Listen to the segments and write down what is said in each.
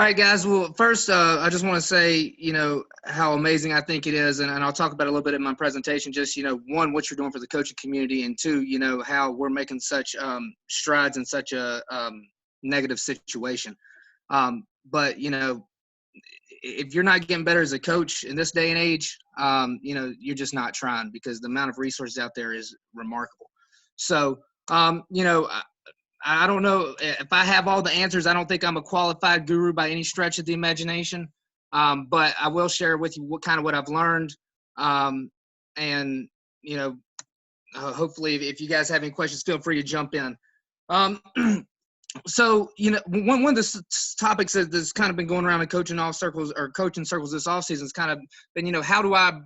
All right, guys. Well, first, I just want to say, how amazing I think it is, and I'll talk about it a little bit in my presentation. Just, one, what you're doing for the coaching community, and two, how we're making such strides in such a negative situation. But if you're not getting better as a coach in this day and age, you're just not trying because the amount of resources out there is remarkable. So, I don't know if I have all the answers. I don't think I'm a qualified guru by any stretch of the imagination, but I will share with you what I've learned, and hopefully, if you guys have any questions, feel free to jump in. Um, so one of the topics that's kind of been going around in coaching circles this offseason has kind of been, how do I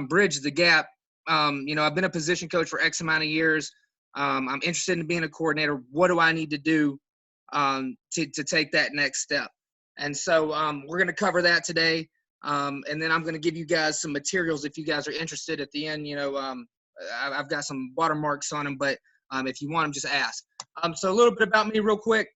bridge the gap? I've been a position coach for X amount of years. I'm interested in being a coordinator. What do I need to do to take that next step? And so we're going to cover that today. And then I'm going to give you guys some materials if you guys are interested at the end. I've got some watermarks on them, but if you want them, just ask. So a little bit about me real quick.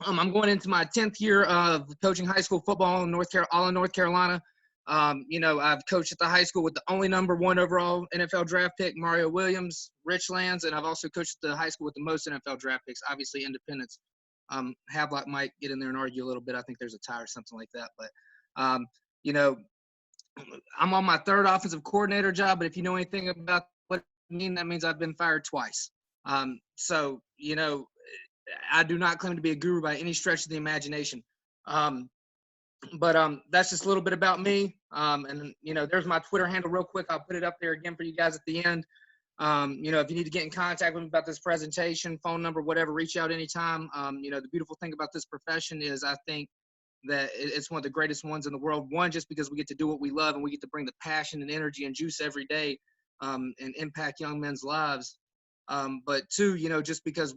I'm going into my 10th year of coaching high school football in North Carolina. I've coached at the high school with the only number 1 overall NFL draft pick, Mario Williams, Rich Lands, and I've also coached at the high school with the most NFL draft picks, obviously Independence. Havelock might get in there and argue a little bit. I think there's a tie or something like that. But, I'm on my 3rd offensive coordinator job, but if you know anything about what I mean, that means I've been fired twice. So, I do not claim to be a guru by any stretch of the imagination. But that's just a little bit about me. And there's my Twitter handle real quick. I'll put it up there again for you guys at the end. If you need to get in contact with me about this presentation, phone number, whatever, reach out anytime. The beautiful thing about this profession is I think that it's one of the greatest ones in the world. One, just because we get to do what we love and we get to bring the passion and energy and juice every day and impact young men's lives. But two, just because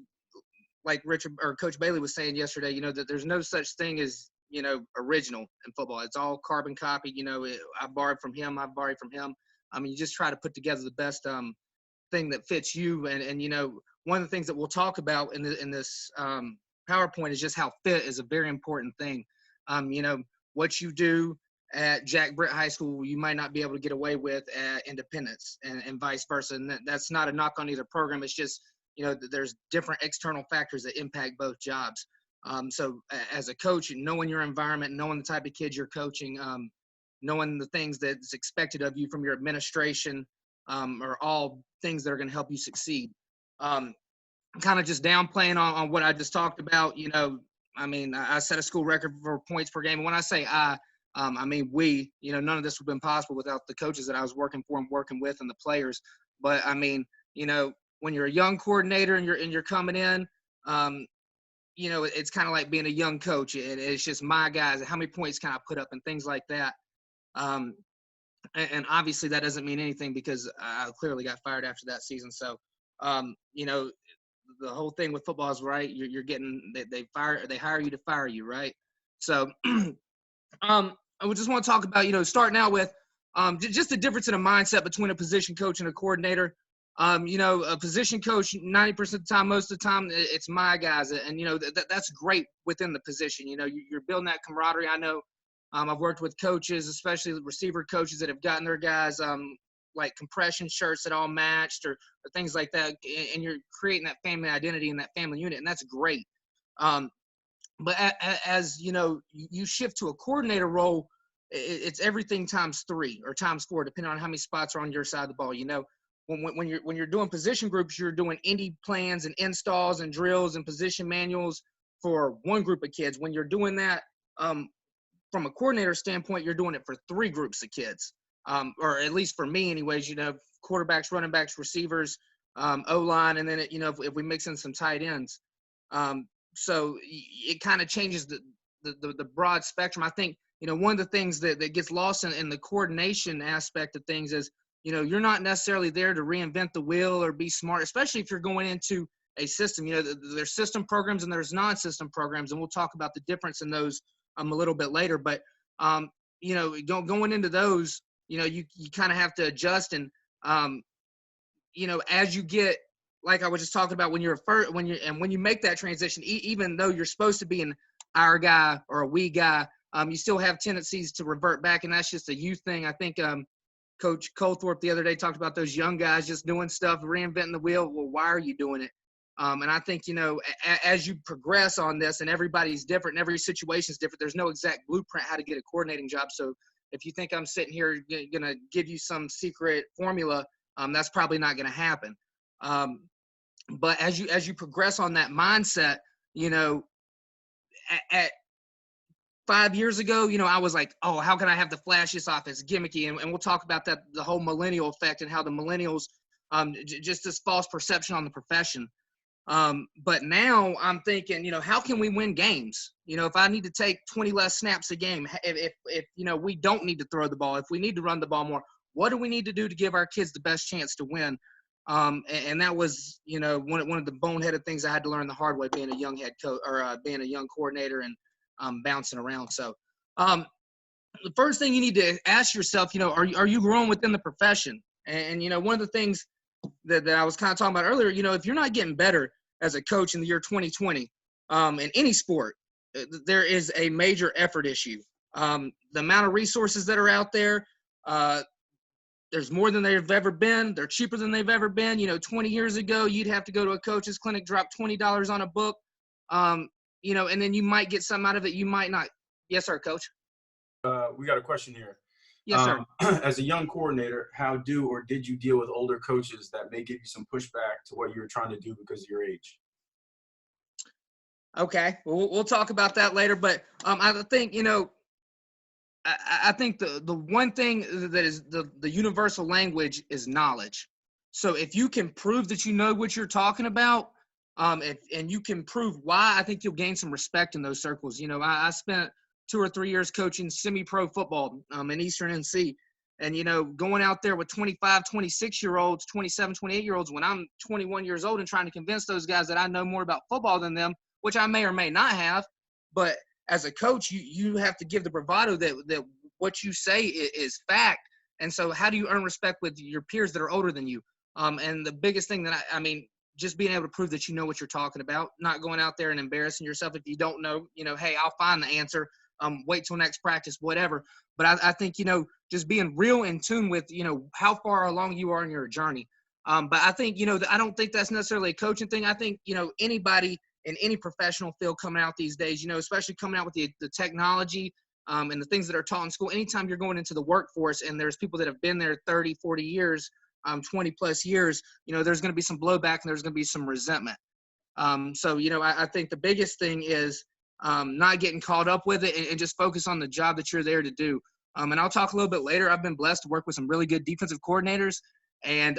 like Richard or Coach Bailey was saying yesterday, that there's no such thing as, original in football. It's all carbon copy. I borrowed from him. I borrowed from him. I mean, you just try to put together the best thing that fits you. And one of the things that we'll talk about in this PowerPoint is just how fit is a very important thing. What you do at Jack Britt High School, you might not be able to get away with at Independence and vice versa. And that's not a knock on either program. It's just, there's different external factors that impact both jobs. So as a coach, knowing your environment, knowing the type of kids you're coaching, knowing the things that's expected of you from your administration are all things that are going to help you succeed. Kind of just downplaying on what I just talked about, I set a school record for points per game. And when I say I mean we, none of this would have been possible without the coaches that I was working for and working with and the players. But when you're a young coordinator and you're coming in, it's kind of like being a young coach. It's just my guys, how many points can I put up and things like that. And obviously that doesn't mean anything because I clearly got fired after that season. So, the whole thing with football is right. You're getting, they hire you to fire you. Right. So, I just want to talk about, starting out with just the difference in a mindset between a position coach and a coordinator. A position coach, 90% of the time, most of the time, it's my guys. And, that's great within the position. You're building that camaraderie. I know I've worked with coaches, especially receiver coaches that have gotten their guys like compression shirts that all matched or things like that. And you're creating that family identity and that family unit. And that's great. But as you shift to a coordinator role, it's everything times 3 or times 4, depending on how many spots are on your side of the ball. When you're doing position groups, you're doing indie plans and installs and drills and position manuals for one group of kids. When you're doing that, from a coordinator standpoint, you're doing it for 3 groups of kids, or at least for me, anyways. Quarterbacks, running backs, receivers, O-line, and then if we mix in some tight ends. So it kind of changes the broad spectrum. I think one of the things that gets lost in the coordination aspect of things is you're not necessarily there to reinvent the wheel or be smart, especially if you're going into a system. There's system programs and there's non-system programs, and we'll talk about the difference in those a little bit later. But going into those, you kind of have to adjust, and as you get, like I was just talking about, when you make that transition, even though you're supposed to be in our guy or a we guy. You still have tendencies to revert back, and that's just a youth thing. I think Coach Colthorpe the other day talked about those young guys just doing stuff, reinventing the wheel. Well, why are you doing it? And I think, as you progress on this, and everybody's different and every situation is different, there's no exact blueprint how to get a coordinating job. So if you think I'm sitting here going to give you some secret formula, that's probably not going to happen. But as you progress on that mindset, at 5 years ago, I was like, oh, how can I have the flashiest offense, gimmicky? And we'll talk about that, the whole millennial effect and how the millennials, just this false perception on the profession. But now I'm thinking, how can we win games? If I need to take 20 less snaps a game, if we don't need to throw the ball, if we need to run the ball more, what do we need to do to give our kids the best chance to win? And that was, one of the boneheaded things I had to learn the hard way, being a young head coach or being a young coordinator and bouncing around. So the first thing you need to ask yourself, are you growing within the profession? And one of the things that I was kind of talking about earlier, if you're not getting better as a coach in the year 2020, in any sport, there is a major effort issue. The amount of resources that are out there, there's more than they've ever been. They're cheaper than they've ever been. 20 years ago, you'd have to go to a coach's clinic, drop $20 on a book, and then you might get something out of it. You might not. Yes, sir, Coach. We got a question here. Yes, sir. As a young coordinator, how did you deal with older coaches that may give you some pushback to what you were trying to do because of your age? Okay, we'll talk about that later. But I think, I think the one thing that is the universal language is knowledge. So if you can prove that you know what you're talking about, and you can prove why, I think you'll gain some respect in those circles. I spent 2 or 3 years coaching semi-pro football in Eastern NC. And, going out there with 25, 26-year-olds, 27, 28-year-olds, when I'm 21 years old and trying to convince those guys that I know more about football than them, which I may or may not have. But as a coach, you have to give the bravado that what you say is fact. And so how do you earn respect with your peers that are older than you? And the biggest thing that just being able to prove that you know what you're talking about, not going out there and embarrassing yourself if you don't know, hey, I'll find the answer. Wait till next practice, whatever. But I think, just being real in tune with, how far along you are in your journey. But I think, I don't think that's necessarily a coaching thing. I think, anybody in any professional field coming out these days, especially coming out with the technology and the things that are taught in school, anytime you're going into the workforce and there's people that have been there 30, 40 years, 20 plus years, there's going to be some blowback and there's going to be some resentment. So, I think the biggest thing is not getting caught up with it and just focus on the job that you're there to do. And I'll talk a little bit later. I've been blessed to work with some really good defensive coordinators and,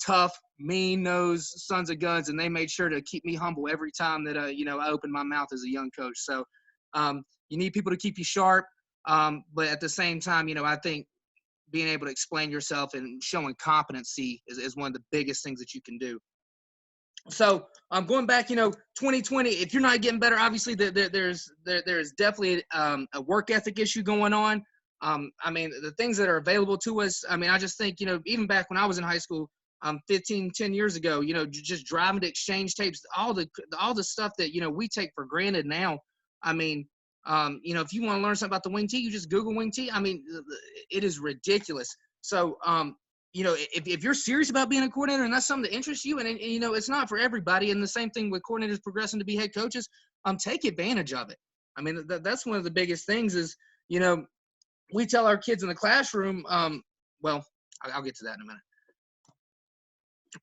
tough, mean-nosed sons of guns, and they made sure to keep me humble every time that, I opened my mouth as a young coach. So you need people to keep you sharp, but at the same time, I think being able to explain yourself and showing competency is one of the biggest things that you can do. So going back, 2020, if you're not getting better, obviously there's definitely a work ethic issue going on. The things that are available to us, I just think, even back when I was in high school, 10 years ago, just driving to exchange tapes, all the stuff that, we take for granted now. If you want to learn something about the wing tee, you just Google wing tee. It is ridiculous. So, if you're serious about being a coordinator and that's something that interests you, and it's not for everybody. And the same thing with coordinators progressing to be head coaches, take advantage of it. That's one of the biggest things is, we tell our kids in the classroom, well, I'll get to that in a minute.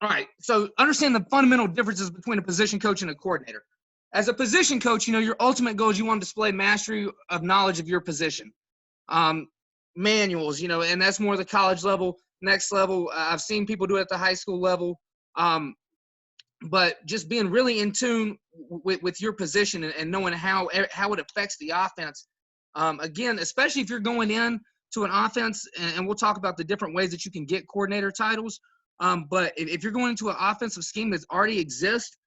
All right. So understand the fundamental differences between a position coach and a coordinator. As a position coach, your ultimate goal is you want to display mastery of knowledge of your position. Manuals, and that's more the college level. Next level, I've seen people do it at the high school level. But just being really in tune with your position and knowing how it affects the offense. Again, especially if you're going in to an offense, and we'll talk about the different ways that you can get coordinator titles. But if you're going into an offensive scheme that already exists,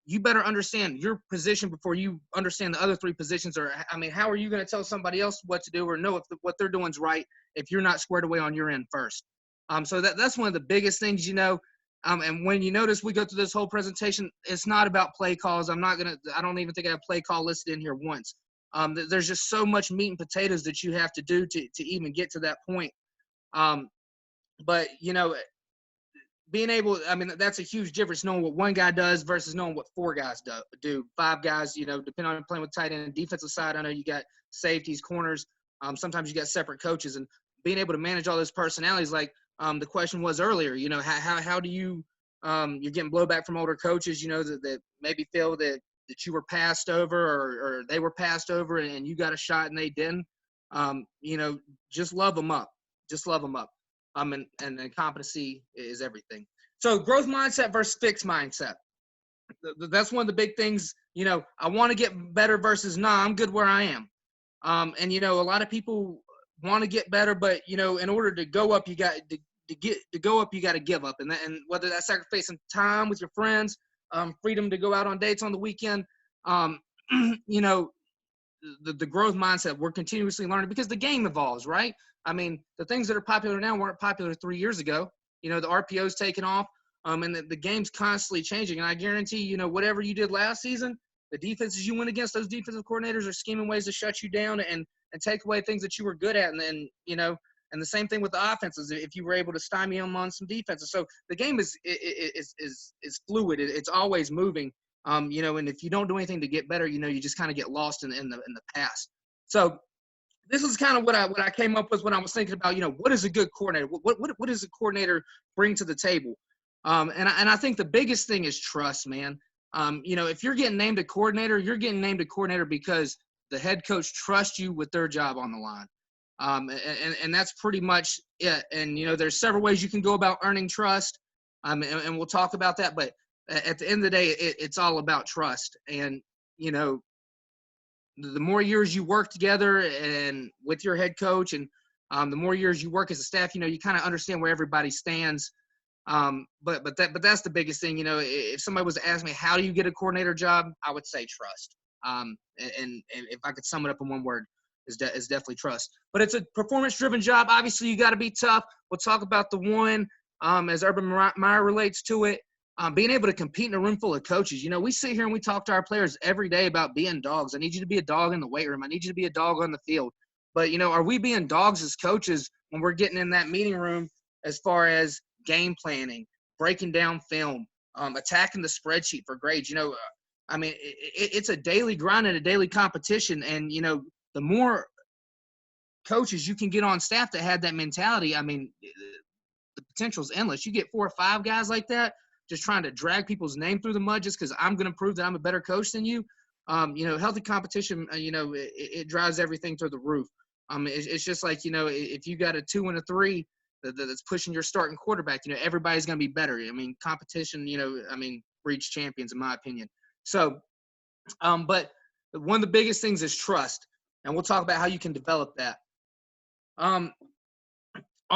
you better understand your position before you understand the other three positions. Or, how are you going to tell somebody else what to do or know if what they're doing is right if you're not squared away on your end first? So that's one of the biggest things, And when you notice we go through this whole presentation, it's not about play calls. I don't even think I have play call listed in here once. There's just so much meat and potatoes that you have to do to even get to that point. But, being able, I mean, that's a huge difference, knowing what one guy does versus knowing what four guys do. Five guys, depending on playing with tight end and defensive side, I know you got safeties, corners. Sometimes you got separate coaches, and being able to manage all those personalities, like the question was earlier, how do you, you're getting blowback from older coaches, that maybe feel that you were passed over or they were passed over and you got a shot and they didn't. Just love them up. Just love them up. And competency is everything. So growth mindset versus fixed mindset. That's one of the big things. I want to get better versus I'm good where I am. And a lot of people want to get better, but in order to go up, you got to go up. You got to give up, and whether that's sacrificing time with your friends, freedom to go out on dates on the weekend, the growth mindset. We're continuously learning because the game evolves, right? I mean, the things that are popular now weren't popular 3 years ago. The RPO's taken off, and the game's constantly changing. And I guarantee, whatever you did last season, the defenses you went against, those defensive coordinators are scheming ways to shut you down and take away things that you were good at. And then, and the same thing with the offenses, if you were able to stymie them on some defenses. So the game is fluid. It's always moving. And if you don't do anything to get better, you just kind of get lost in the past. So this is kind of what I came up with when I was thinking about, what is a good coordinator? What does a coordinator bring to the table? And I think the biggest thing is trust, man. If you're getting named a coordinator, you're getting named a coordinator because the head coach trusts you with their job on the line. And that's pretty much it. And, there's several ways you can go about earning trust. And we'll talk about that. But at the end of the day, it's all about trust. And, the more years you work together and with your head coach and the more years you work as a staff, you kind of understand where everybody stands. But that's the biggest thing. If somebody was to ask me, how do you get a coordinator job? I would say trust. And if I could sum it up in one word, is definitely trust. But it's a performance-driven job. Obviously, you got to be tough. We'll talk about the one as Urban Meyer relates to it. Being able to compete in a room full of coaches. We sit here and we talk to our players every day about being dogs. I need you to be a dog in the weight room. I need you to be a dog on the field. But, are we being dogs as coaches when we're getting in that meeting room as far as game planning, breaking down film, attacking the spreadsheet for grades? It's a daily grind and a daily competition. And, the more coaches you can get on staff that had that mentality, the potential is endless. You get 4 or 5 guys like that, just trying to drag people's name through the mud just because I'm going to prove that I'm a better coach than you. Healthy competition, it drives everything through the roof. It's just like, if you got a 2 and a 3 that's pushing your starting quarterback, everybody's going to be better. Competition, breeds champions, in my opinion. So, but one of the biggest things is trust. And we'll talk about how you can develop that. Are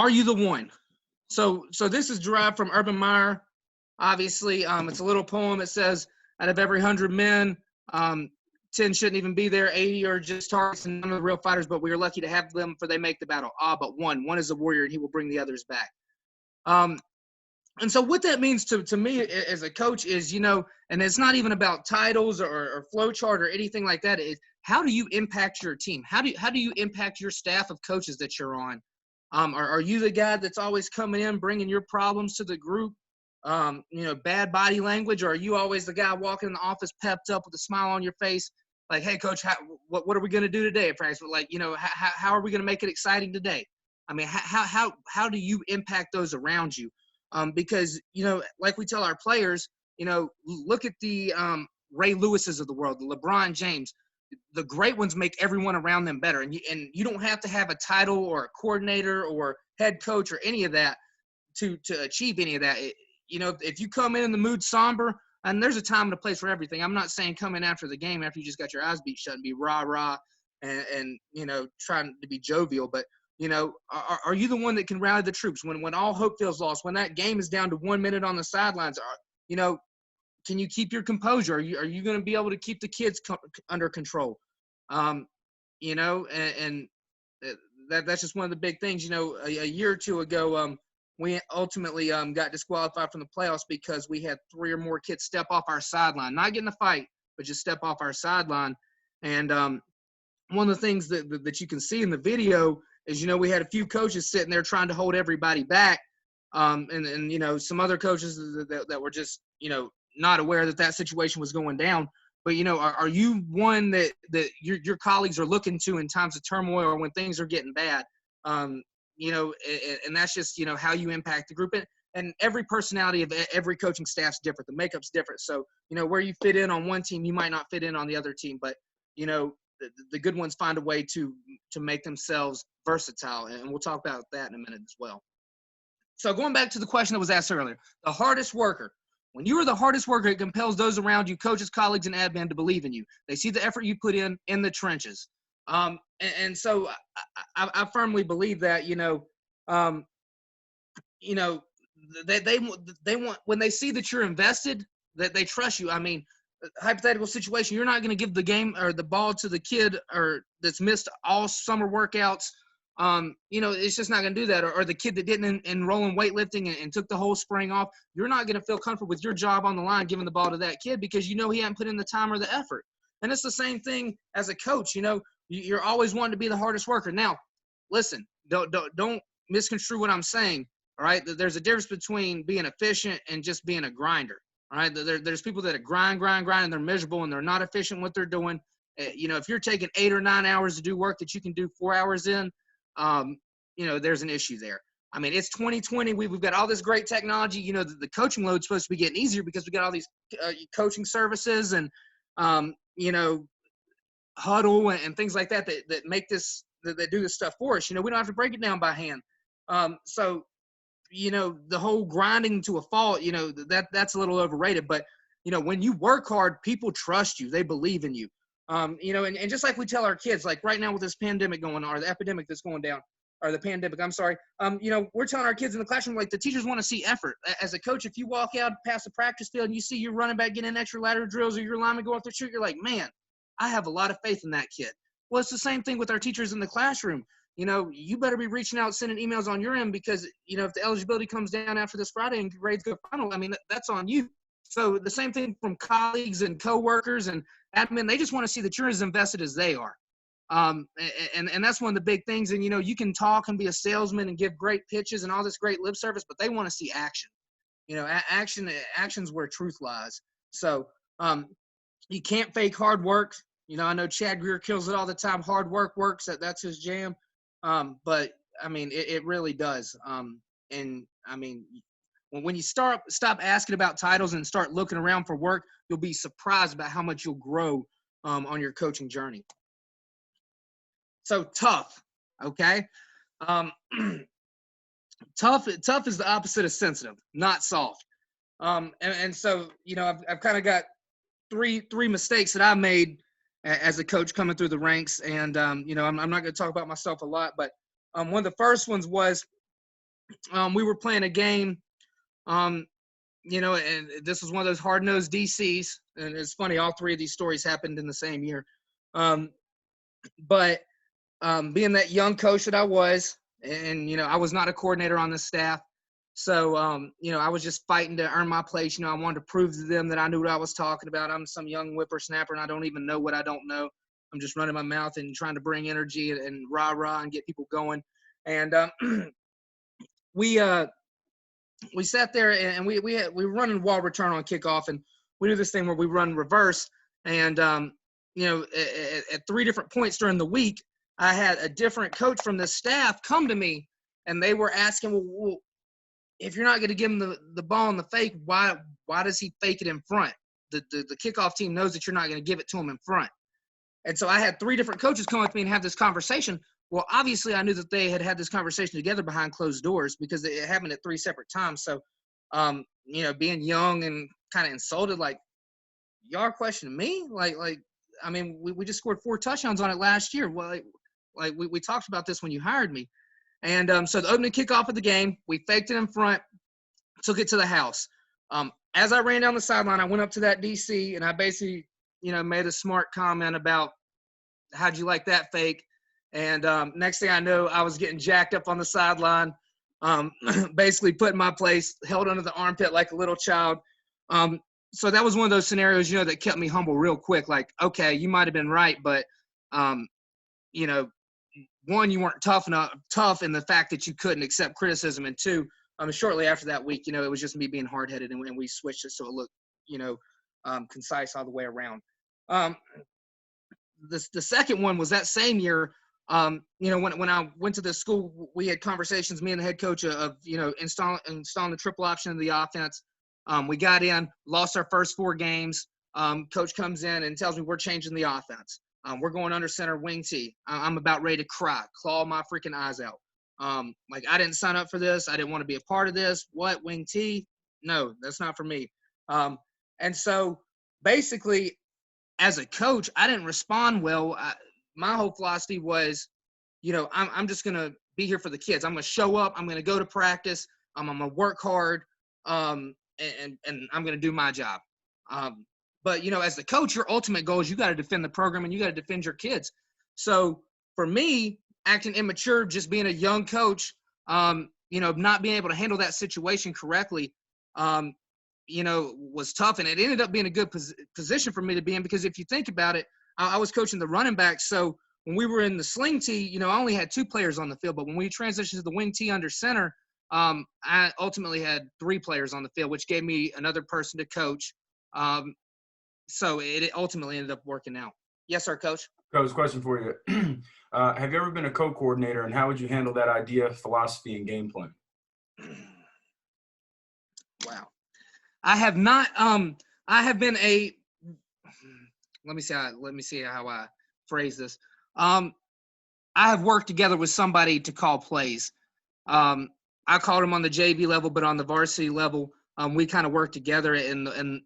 you the one? So this is derived from Urban Meyer. Obviously, it's a little poem. It says, out of every 100 men, 10 shouldn't even be there. 80 are just targets and none of the real fighters, but we are lucky to have them for they make the battle. But one is a warrior and he will bring the others back. And so what that means to me as a coach is, and it's not even about titles or flow chart or anything like that. Is how do you impact your team? How do you impact your staff of coaches that you're on? Are you the guy that's always coming in, bringing your problems to the group? Bad body language, or are you always the guy walking in the office pepped up with a smile on your face, like, hey, coach, what are we going to do today at practice? Like, how are we going to make it exciting today? How do you impact those around you? Because, like we tell our players, look at the Ray Lewis's of the world, the LeBron James. The great ones make everyone around them better. And you don't have to have a title or a coordinator or head coach or any of that to achieve any of that. If you come in the mood somber, and there's a time and a place for everything. I'm not saying come in after the game after you just got your eyes beat shut and be rah and trying to be jovial. But are you the one that can rally the troops when all hope feels lost? When that game is down to 1 minute on the sidelines, can you keep your composure? Are you going to be able to keep the kids under control? And that's just one of the big things. A year or two ago, we ultimately got disqualified from the playoffs because we had 3 or more kids step off our sideline, not get in a fight, but just step off our sideline. And one of the things that you can see in the video is, we had a few coaches sitting there trying to hold everybody back. And some other coaches that were just, not aware that situation was going down. But, are you one that your colleagues are looking to in times of turmoil or when things are getting bad? And that's just, how you impact the group. And every personality of every coaching staff's different. The makeup's different. So, where you fit in on one team, you might not fit in on the other team. But, the good ones find a way to make themselves versatile. And we'll talk about that in a minute as well. So going back to the question that was asked earlier, the hardest worker. When you are the hardest worker, it compels those around you, coaches, colleagues, and admin to believe in you. They see the effort you put in the trenches. And so I firmly believe that, they want, when they see that you're invested, that they trust you. I mean, hypothetical situation, you're not going to give the game or the ball to the kid or that's missed all summer workouts. It's just not going to do that. Or the kid that didn't enroll in weightlifting and took the whole spring off, you're not going to feel comfortable with your job on the line giving the ball to that kid because he hadn't put in the time or the effort. And it's the same thing as a coach. You're always wanting to be the hardest worker. Now, listen, don't misconstrue what I'm saying. All right, there's a difference between being efficient and just being a grinder. All right, there's people that grind, and they're miserable and they're not efficient in what they're doing. If you're taking 8 or 9 hours to do work that you can do 4 hours in, there's an issue there. I mean, it's 2020. We've got all this great technology. The coaching load's supposed to be getting easier because we got all these coaching services and, Huddle and things like that make this, that do this stuff for us. We don't have to break it down by hand. So, the whole grinding to a fault, that's a little overrated. But, when you work hard, people trust you. They believe in you. And just like we tell our kids, like right now with this pandemic going on, or the epidemic that's going down, or the pandemic, I'm sorry. We're telling our kids in the classroom, like the teachers want to see effort. As a coach, if you walk out past the practice field and you see your running back getting extra lateral drills or your lineman going through shoot, you're like, man, I have a lot of faith in that kid. Well, it's the same thing with our teachers in the classroom. You better be reaching out, sending emails on your end because, if the eligibility comes down after this Friday and grades go final, I mean, that's on you. So the same thing from colleagues and coworkers and admin, they just want to see that you're as invested as they are. And that's one of the big things. And, you can talk and be a salesman and give great pitches and all this great lip service, but they want to see action. Action's where truth lies. So you can't fake hard work. I know Chad Greer kills it all the time. Hard work works. That's his jam. But, I mean, it really does. And, I mean, when you stop asking about titles and start looking around for work, you'll be surprised about how much you'll grow on your coaching journey. So tough, okay? Tough is the opposite of sensitive, not soft. And so, I've kind of got three mistakes that I made as a coach coming through the ranks. And, I'm not going to talk about myself a lot, but one of the first ones was we were playing a game, and this was one of those hard-nosed DCs. And it's funny, all 3 of these stories happened in the same year. But being that young coach that I was, and, I was not a coordinator on the staff. So, I was just fighting to earn my place. I wanted to prove to them that I knew what I was talking about. I'm some young whippersnapper, and I don't even know what I don't know. I'm just running my mouth and trying to bring energy and rah-rah and get people going. And we sat there and we were running wall return on kickoff, and we do this thing where we run reverse. And, at 3 different points during the week, I had a different coach from the staff come to me, and they were asking, well, if you're not going to give him the ball in the fake, why does he fake it in front? The kickoff team knows that you're not going to give it to him in front. And so I had 3 different coaches come with me and have this conversation. Well, obviously I knew that they had this conversation together behind closed doors because it happened at 3 separate times. So, being young and kind of insulted, like, y'all are questioning me? I mean, we just scored 4 touchdowns on it last year. Well, we talked about this when you hired me. And so the opening kickoff of the game, we faked it in front, took it to the house. As I ran down the sideline, I went up to that DC, and I basically, made a smart comment about how'd you like that fake? And next thing I know, I was getting jacked up on the sideline. basically put in my place, held under the armpit like a little child. So that was one of those scenarios, that kept me humble real quick. Like, okay, you might have been right, but, you know, one, you weren't tough in the fact that you couldn't accept criticism. And two, shortly after that week, it was just me being hard-headed, and we switched it so it looked, concise all the way around. The second one was that same year. When I went to the school, we had conversations, me and the head coach, of installing the triple option of the offense. We got in, lost our first 4 games. Coach comes in and tells me we're changing the offense. We're going under center wing T. I'm about ready to cry, claw my freaking eyes out. Like, I didn't sign up for this. I didn't want to be a part of this. What, wing T? No, that's not for me. And so basically, as a coach, I didn't respond well. My whole philosophy was, I'm just going to be here for the kids. I'm going to show up. I'm going to go to practice. I'm going to work hard. And I'm going to do my job. But, as the coach, your ultimate goal is you got to defend the program and you got to defend your kids. So for me, acting immature, just being a young coach, not being able to handle that situation correctly, was tough. And it ended up being a good position for me to be in, because if you think about it, I was coaching the running back. So when we were in the sling T, I only had 2 players on the field. But when we transitioned to the wing T under center, I ultimately had 3 players on the field, which gave me another person to coach. So it ultimately ended up working out. Yes, sir, Coach. Coach, question for you. Have you ever been a co-coordinator, and how would you handle that idea, philosophy, and game plan? Wow. I have not. I have been a. Let me see how I phrase this. I have worked together with somebody to call plays. I called him on the JV level, but on the varsity level, we kind of worked together. And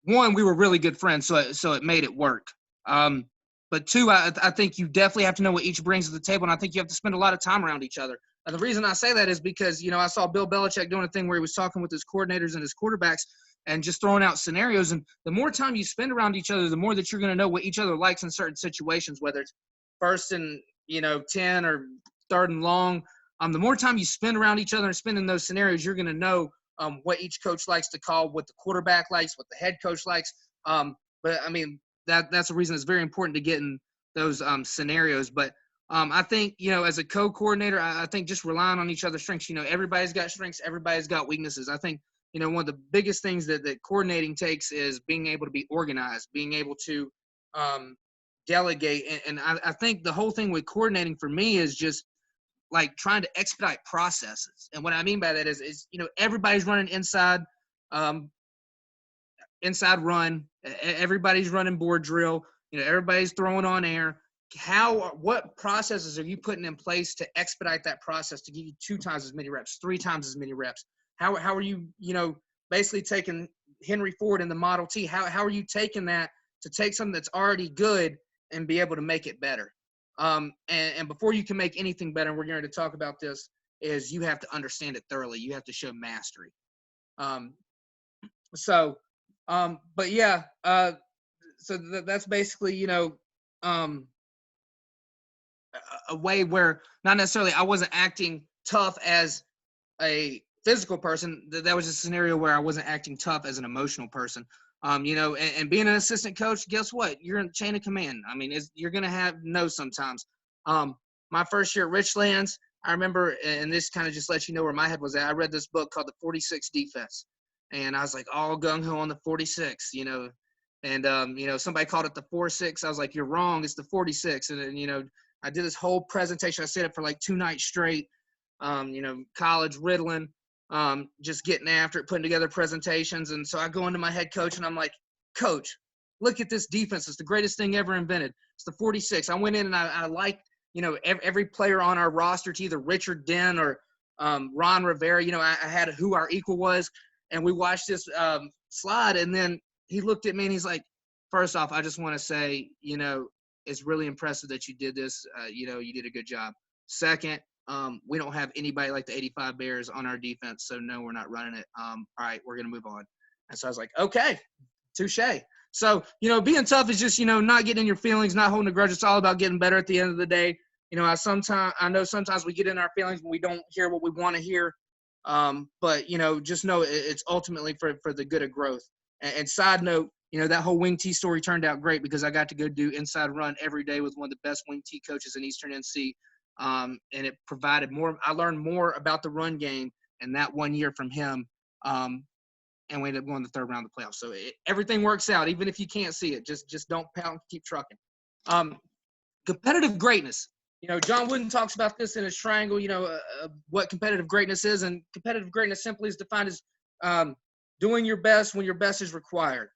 one, we were really good friends, so it made it work. But two, I think you definitely have to know what each brings to the table, and I think you have to spend a lot of time around each other. And the reason I say that is because, I saw Bill Belichick doing a thing where he was talking with his coordinators and his quarterbacks and just throwing out scenarios. And the more time you spend around each other, the more that you're going to know what each other likes in certain situations, whether it's 1st and, 10 or 3rd and long. The more time you spend around each other and spend in those scenarios, you're going to know what each coach likes to call, what the quarterback likes, what the head coach likes. But, I mean, that's the reason it's very important to get in those scenarios. But I think, as a co-coordinator, I think just relying on each other's strengths. Everybody's got strengths, everybody's got weaknesses. I think, one of the biggest things that coordinating takes is being able to be organized, being able to delegate. And I think the whole thing with coordinating for me is just like trying to expedite processes. And what I mean by that is everybody's running inside run. Everybody's running board drill. Everybody's throwing on air. What processes are you putting in place to expedite that process to give you 2 times as many reps, 3 times as many reps? How are you, basically taking Henry Ford in the Model T? How are you taking that to take something that's already good and be able to make it better? And before you can make anything better, and we're going to talk about this, is you have to understand it thoroughly. You have to show mastery. But yeah, so that's basically, a way where not necessarily I wasn't acting tough as a physical person. That was a scenario where I wasn't acting tough as an emotional person. And being an assistant coach, guess what? You're in chain of command. I mean, you're going to have no sometimes. My first year at Richlands, I remember, and this kind of just lets you know where my head was at. I read this book called The 46 Defense, and I was like all gung-ho on the 46, and somebody called it the 4-6. I was like, you're wrong. It's the 46. And I did this whole presentation. I stayed up for like 2 nights straight, college riddling, just getting after it, putting together presentations. And so I go into my head coach and I'm like, Coach, look at this defense. It's the greatest thing ever invented. It's the 46. I went in and I liked, every player on our roster to either Richard Den or Ron Rivera. I had who our equal was. And we watched this slide, and then he looked at me and he's like, first off, I just want to say, it's really impressive that you did this. You did a good job. Second, we don't have anybody like the 85 Bears on our defense, so no, we're not running it. All right, we're going to move on. And so I was like, okay, touche. So, being tough is just, not getting in your feelings, not holding a grudge. It's all about getting better at the end of the day. I know sometimes we get in our feelings when we don't hear what we want to hear. But just know it's ultimately for the good of growth. And side note, that whole wing T story turned out great because I got to go do inside run every day with one of the best wing T coaches in Eastern NC. And it provided more. I learned more about the run game in that 1 year from him. And we ended up going to the third round of the playoffs. So everything works out, even if you can't see it. Just don't pound, keep trucking. Competitive greatness. John Wooden talks about this in his triangle, what competitive greatness is. And competitive greatness simply is defined as doing your best when your best is required.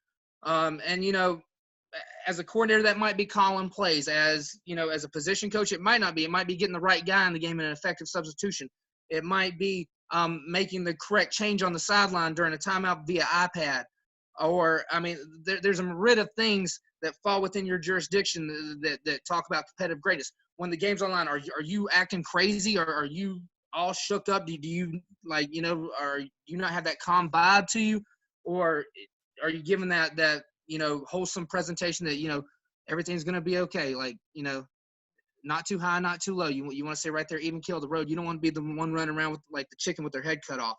As a coordinator, that might be calling plays. As a position coach, it might not be. It might be getting the right guy in the game in an effective substitution. It might be making the correct change on the sideline during a timeout via iPad. Or, there's a myriad of things that fall within your jurisdiction that talk about competitive greatness. When the game's online, are you acting crazy, or are you all shook up? Do you are you not have that calm vibe to you, or are you giving that wholesome presentation that everything's gonna be okay? Not too high, not too low. You want to stay right there, even kill the road. You don't want to be the one running around with like the chicken with their head cut off.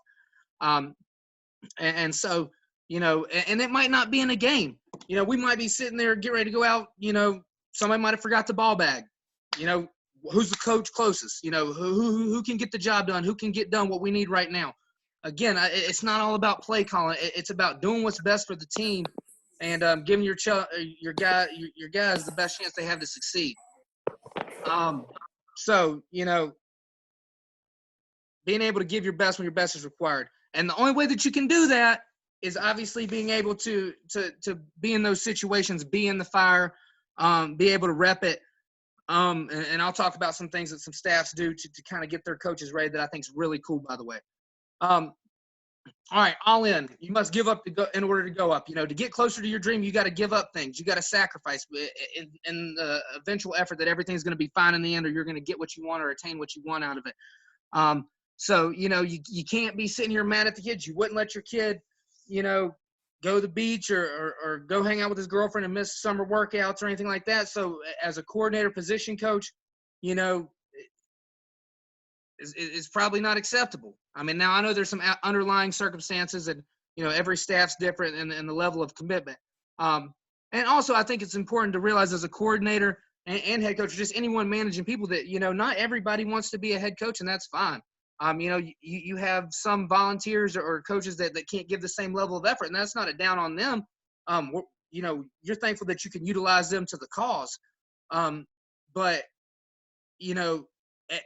So and it might not be in a game. We might be sitting there getting ready to go out. Somebody might have forgot the ball bag. Who's the coach closest? Who can get the job done? Who can get done what we need right now? Again, it's not all about play calling. It's about doing what's best for the team and giving your guys the best chance they have to succeed. So being able to give your best when your best is required, and the only way that you can do that is obviously being able to be in those situations, be in the fire, be able to rep it. And I'll talk about some things that some staffs do to kind of get their coaches ready that I think is really cool, by the way. All right, all in. You must give up in order to go up. To get closer to your dream, you got to give up things. You got to sacrifice in the eventual effort that everything's going to be fine in the end, or you're going to get what you want or attain what you want out of it. So you can't be sitting here mad at the kids. You wouldn't let your kid, go to the beach or go hang out with his girlfriend and miss summer workouts or anything like that. So as a coordinator, position coach, is probably not acceptable. Now I know there's some underlying circumstances and, every staff's different in the level of commitment. And also I think it's important to realize as a coordinator and head coach, or just anyone managing people that, not everybody wants to be a head coach, and that's fine. You have some volunteers or coaches that can't give the same level of effort, and that's not a down on them. You're thankful that you can utilize them to the cause. But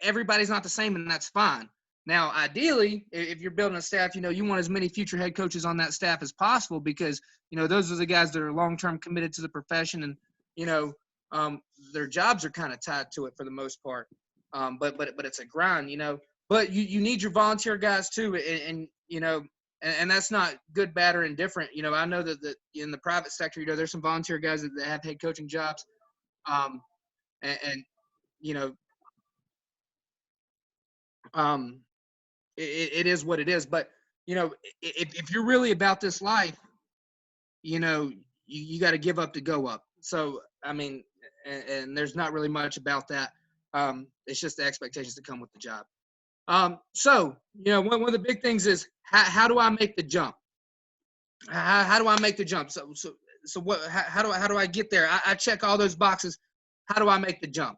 everybody's not the same, and that's fine. Now, ideally, if you're building a staff, you want as many future head coaches on that staff as possible because, those are the guys that are long-term committed to the profession and, their jobs are kind of tied to it for the most part. But it's a grind, But you need your volunteer guys too, and that's not good, bad, or indifferent. I know that in the private sector, there's some volunteer guys that have head coaching jobs, it is what it is. But if you're really about this life, you got to give up to go up. So and there's not really much about that. It's just the expectations that come with the job. So, one of the big things is how do I make the jump? How do I make the jump? So what? How do I get there? I check all those boxes. How do I make the jump?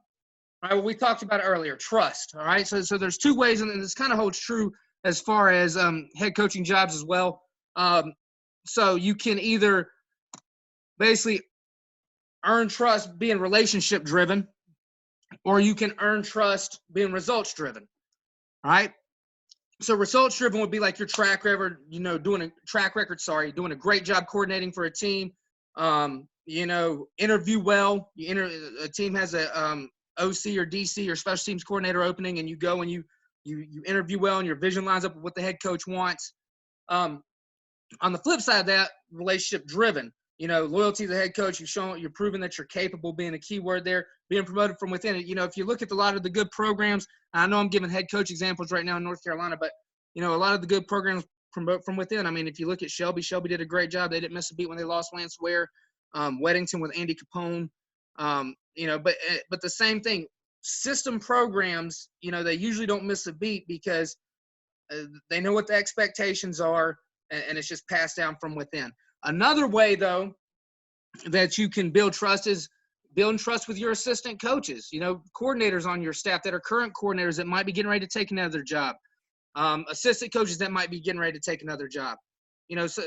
All right. Well, we talked about it earlier. Trust. All right. So there's two ways, and this kind of holds true as far as head coaching jobs as well. So you can either basically earn trust being relationship driven, or you can earn trust being results driven. All right. So results driven would be like your track record, doing a great job coordinating for a team. Interview well. A team has a OC or DC or special teams coordinator opening, and you go and you interview well, and your vision lines up with what the head coach wants. On the flip side of that, relationship driven. Loyalty to the head coach. You're proving that you're capable, being a key word there, being promoted from within. If you look at a lot of the good programs, I know I'm giving head coach examples right now in North Carolina, but, a lot of the good programs promote from within. If you look at Shelby did a great job. They didn't miss a beat when they lost Lance Ware. Weddington with Andy Capone. But the same thing. system programs, they usually don't miss a beat because they know what the expectations are, and it's just passed down from within. Another way, though, that you can build trust is building trust with your assistant coaches, coordinators on your staff that are current coordinators that might be getting ready to take another job, assistant coaches that might be getting ready to take another job. So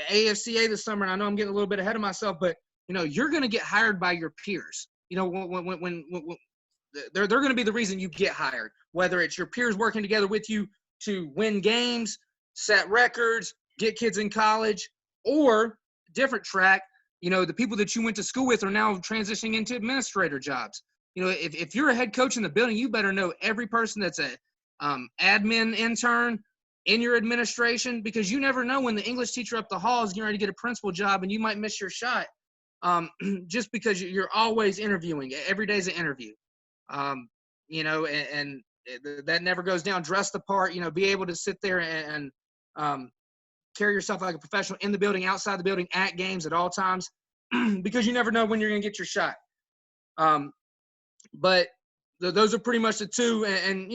AFCA this summer, and I know I'm getting a little bit ahead of myself, but, you're going to get hired by your peers. When they're going to be the reason you get hired, whether it's your peers working together with you to win games, set records, get kids in college, or different track, the people that you went to school with are now transitioning into administrator jobs. If you're a head coach in the building, you better know every person that's a admin intern in your administration, because you never know when the English teacher up the hall is getting ready to get a principal job and you might miss your shot just because you're always interviewing. Every day's an interview. And that never goes down. Dress the part, be able to sit there and carry yourself like a professional in the building, outside the building, at games, at all times, because you never know when you're going to get your shot. But those are pretty much the two. And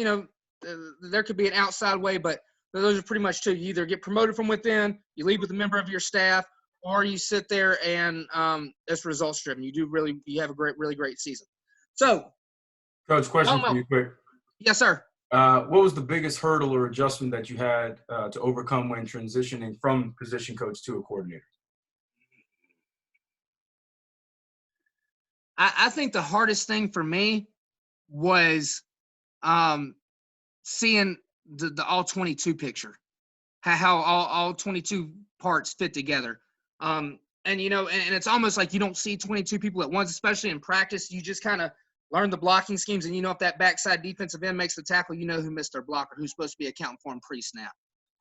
there could be an outside way, but those are pretty much two. You either get promoted from within, you lead with a member of your staff, or you sit there and it's results driven. You have a really great season. So, Coach, question for you quick. Yes, sir. What was the biggest hurdle or adjustment that you had to overcome when transitioning from position coach to a coordinator? I think the hardest thing for me was seeing the all 22 picture, how all 22 parts fit together. And it's almost like you don't see 22 people at once, especially in practice. You just kind of learn the blocking schemes, and if that backside defensive end makes the tackle, who missed their blocker, who's supposed to be accounting for him pre-snap.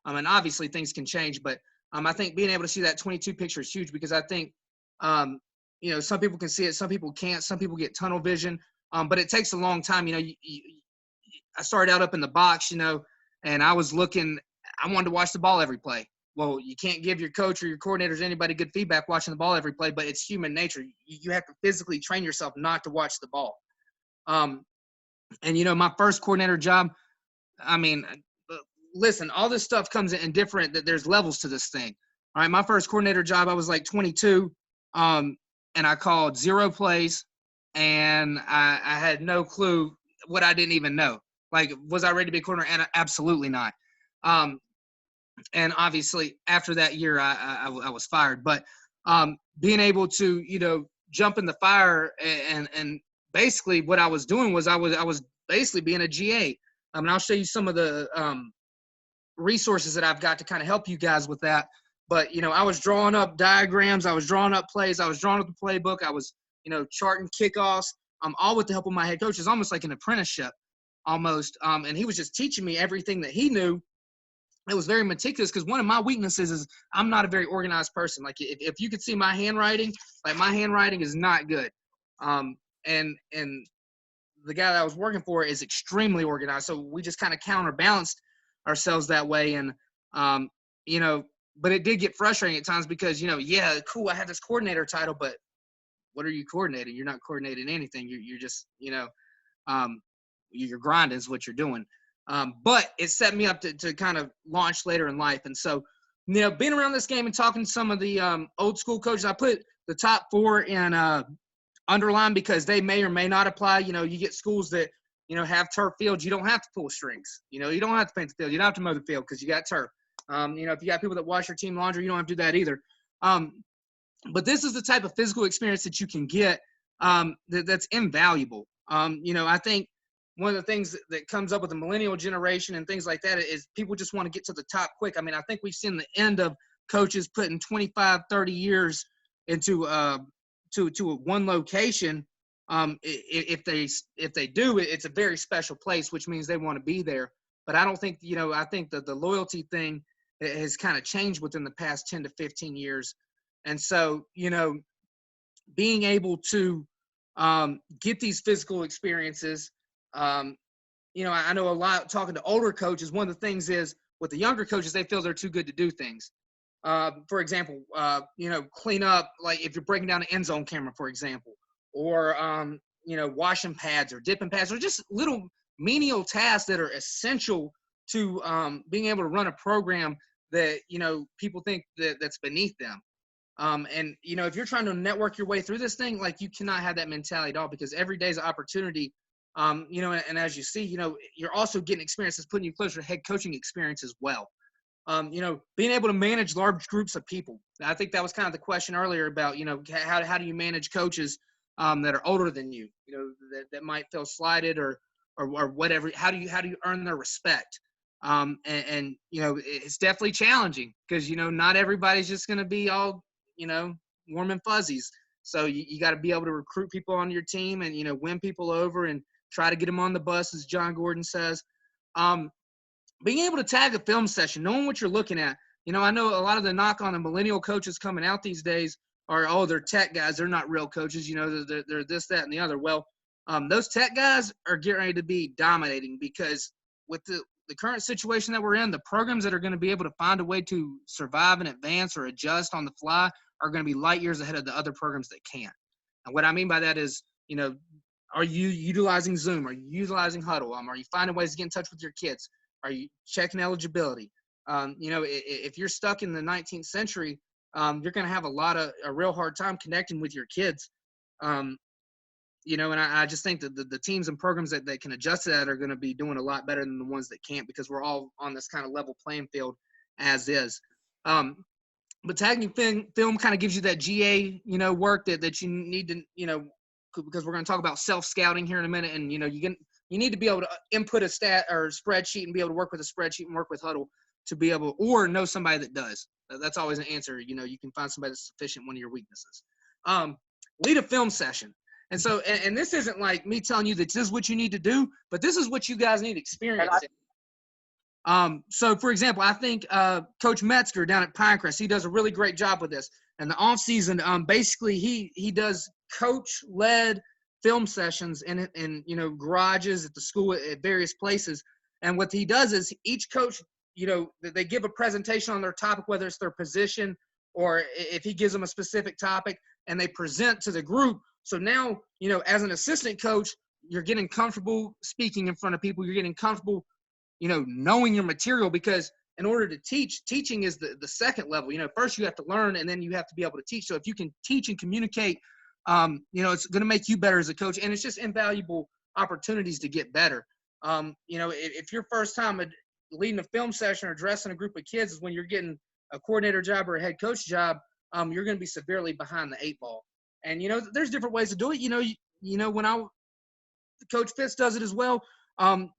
And obviously things can change, but I think being able to see that 22 picture is huge, because I think some people can see it, some people can't, some people get tunnel vision, but it takes a long time. I started out up in the box, and I wanted to watch the ball every play. Well, you can't give your coach or your coordinators, anybody, good feedback watching the ball every play, but it's human nature. You have to physically train yourself not to watch the ball. My first coordinator job, listen, all this stuff comes in different, that there's levels to this thing. All right. My first coordinator job, I was like 22, and I called 0 plays, and I had no clue what I didn't even know. Like, was I ready to be a coordinator? And absolutely not. And obviously after that year, I was fired, but being able to, jump in the fire and basically what I was doing was I was basically being a GA. And I'll show you some of the resources that I've got to kind of help you guys with that. But, I was drawing up diagrams. I was drawing up plays. I was drawing up the playbook. I was, charting kickoffs, all with the help of my head coach. It's almost like an apprenticeship almost. And he was just teaching me everything that he knew. It was very meticulous, because one of my weaknesses is I'm not a very organized person. Like, if you could see my handwriting, like, my handwriting is not good. And the guy that I was working for is extremely organized. So we just kind of counterbalanced ourselves that way. And, but it did get frustrating at times because, yeah, cool, I have this coordinator title, but what are you coordinating? You're not coordinating anything. You're just, you're grinding is what you're doing. But it set me up to kind of launch later in life. And so, being around this game and talking to some of the old school coaches, I put the top 4 in underline because they may or may not apply. You get schools that, have turf fields. You don't have to pull strings. You don't have to paint the field. You don't have to mow the field because you got turf. If you got people that wash your team laundry, you don't have to do that either. But this is the type of physical experience that you can get that's invaluable. I think one of the things that comes up with the millennial generation and things like that is people just want to get to the top quick. I think we've seen the end of coaches putting 25, 30 years into to one location. If they do, it's a very special place, which means they want to be there. But I don't think, I think that the loyalty thing has kind of changed within the past 10 to 15 years. And so, being able to get these physical experiences, I know a lot talking to older coaches. One of the things is with the younger coaches, they feel they're too good to do things. For example, clean up, like if you're breaking down an end zone camera, for example, or, washing pads or dipping pads, or just little menial tasks that are essential to being able to run a program that, people think that's beneath them. And, if you're trying to network your way through this thing, like, you cannot have that mentality at all, because every day is an opportunity. And as you see, you're also getting experiences, putting you closer to head coaching experience as well. Being able to manage large groups of people. I think that was kind of the question earlier about, how do you manage coaches that are older than you, that might feel slighted or whatever. How do you earn their respect? It's definitely challenging, because, not everybody's just going to be all, warm and fuzzies. So you got to be able to recruit people on your team and, win people over and try to get them on the bus, as John Gordon says. Being able to tag a film session, knowing what you're looking at. I know a lot of the knock on the millennial coaches coming out these days are, oh, they're tech guys. They're not real coaches. They're this, that, and the other. Well, those tech guys are getting ready to be dominating, because with the current situation that we're in, the programs that are going to be able to find a way to survive and advance or adjust on the fly are going to be light years ahead of the other programs that can't. And what I mean by that is, are you utilizing Zoom? Are you utilizing Huddle? Are you finding ways to get in touch with your kids? Are you checking eligibility? If you're stuck in the 19th century, you're going to have a real hard time connecting with your kids. And I just think that the teams and programs that can adjust to that are going to be doing a lot better than the ones that can't, because we're all on this kind of level playing field as is. But tagging film kind of gives you that GA, work that you need to, because we're going to talk about self-scouting here in a minute. And, you need to be able to input a stat or spreadsheet and be able to work with a spreadsheet and work with Huddle to be able, or know somebody that does. That's always an answer. You can find somebody that's sufficient, one of your weaknesses. Lead a film session. And so, and this isn't like me telling you that this is what you need to do, but this is what you guys need experience in. So, for example, I think Coach Metzger down at Pinecrest, he does a really great job with this. And the off season, basically, he does coach-led film sessions in garages at the school at various places. And what he does is each coach, they give a presentation on their topic, whether it's their position or if he gives them a specific topic, and they present to the group. So now, as an assistant coach, you're getting comfortable speaking in front of people. You're getting comfortable, knowing your material, because in order to teaching is the second level. First you have to learn, and then you have to be able to teach. So if you can teach and communicate, it's going to make you better as a coach, and it's just invaluable opportunities to get better. If your first time leading a film session or addressing a group of kids is when you're getting a coordinator job or a head coach job, you're going to be severely behind the eight ball. And, there's different ways to do it. When Coach Fitz does it as well,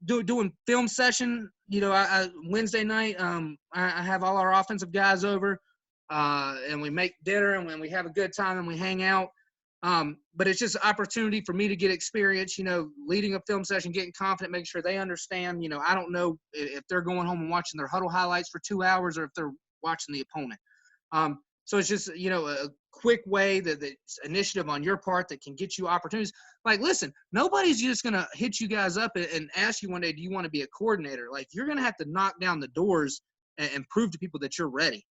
doing film session, I Wednesday night, I have all our offensive guys over, and we make dinner, and when we have a good time and we hang out. But it's just an opportunity for me to get experience, leading a film session, getting confident, making sure they understand. I don't know if they're going home and watching their Huddle highlights for 2 hours or if they're watching the opponent. So it's just, a quick way that's initiative on your part that can get you opportunities. Like, listen, nobody's just going to hit you guys up and ask you one day, do you want to be a coordinator? Like, you're going to have to knock down the doors and prove to people that you're ready.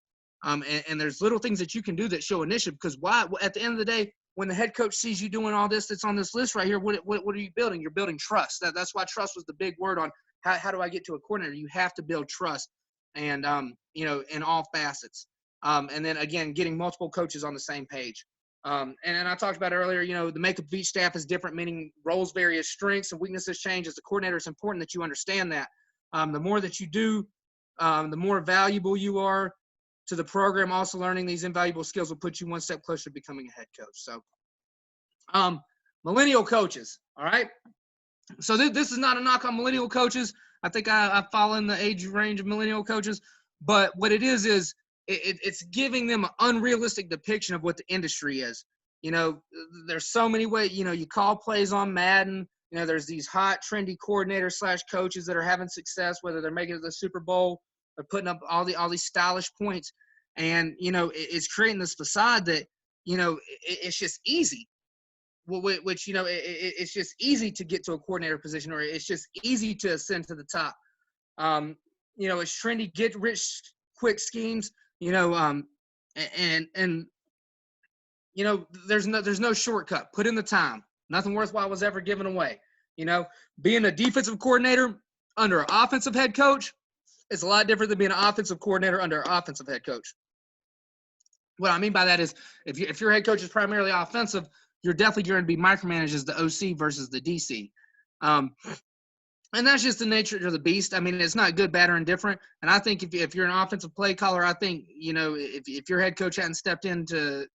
And there's little things that you can do that show initiative, because why? At the end of the day, when the head coach sees you doing all this that's on this list right here, what are you building? You're building trust. That's why trust was the big word on how do I get to a coordinator? You have to build trust, and in all facets. And then again, getting multiple coaches on the same page. And I talked about earlier, the makeup of each staff is different, meaning roles vary as strengths and weaknesses change. As a coordinator, it's important that you understand that. The more that you do, the more valuable you are to the program. Also, learning these invaluable skills will put you one step closer to becoming a head coach. So, millennial coaches, all right? So this is not a knock on millennial coaches. I think I fall in the age range of millennial coaches. But what it is it's giving them an unrealistic depiction of what the industry is. There's so many ways, you call plays on Madden. There's these hot, trendy coordinators / coaches that are having success, whether they're making it to the Super Bowl or putting up all these stylish points. And, it's creating this facade that, it's just easy. Which, it's just easy to get to a coordinator position, or it's just easy to ascend to the top. It's trendy, get rich quick schemes, and there's no shortcut. Put in the time, Nothing worthwhile was ever given away. You know, being a defensive coordinator under an offensive head coach is a lot different than being an offensive coordinator under an offensive head coach. What I mean by that is if your head coach is primarily offensive, you're definitely going to be micromanaged as the OC versus the DC. And that's just the nature of the beast. I mean, it's not good, bad, or indifferent. And I think if you're an offensive play caller, I think, you know, if your head coach hadn't stepped in to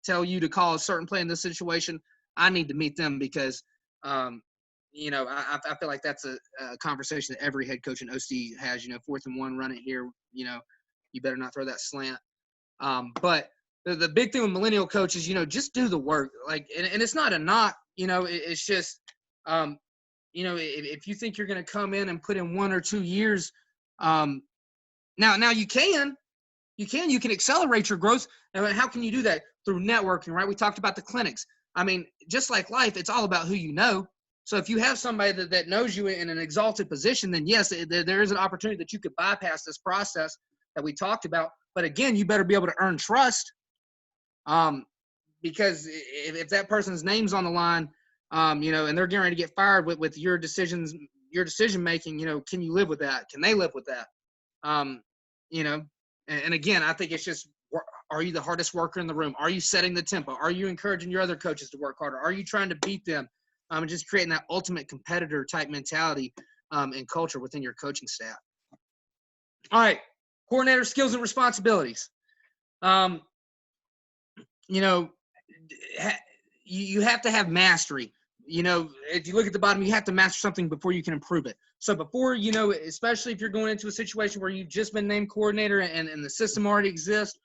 tell you to call a certain play in this situation, I need to meet them because, you know, I feel like that's a conversation that every head coach and OC has. You know, 4th and 1, run it here. You know, you better not throw that slant. But the big thing with millennial coaches, you know, just do the work. Like, and it's not a knock. You know, it's just you know, if you think you're going to come in and put in 1 or 2 years, now you can accelerate your growth. And how can you do that? Through networking, right? We talked about the clinics. I mean, just like life, it's all about who you know. So if you have somebody that knows you in an exalted position, then yes, there is an opportunity that you could bypass this process that we talked about. But again, you better be able to earn trust, because if that person's name's on the line, you know, and they're getting ready to get fired with your decisions, your decision making, you know, can you live with that? Can they live with that? You know, and again, I think it's just, are you the hardest worker in the room? Are you setting the tempo? Are you encouraging your other coaches to work harder? Are you trying to beat them? And just creating that ultimate competitor type mentality and culture within your coaching staff. All right, coordinator skills and responsibilities. You know, you have to have mastery. You know, if you look at the bottom, you have to master something before you can improve it. So before, you know, especially if you're going into a situation where you've just been named coordinator and the system already exists,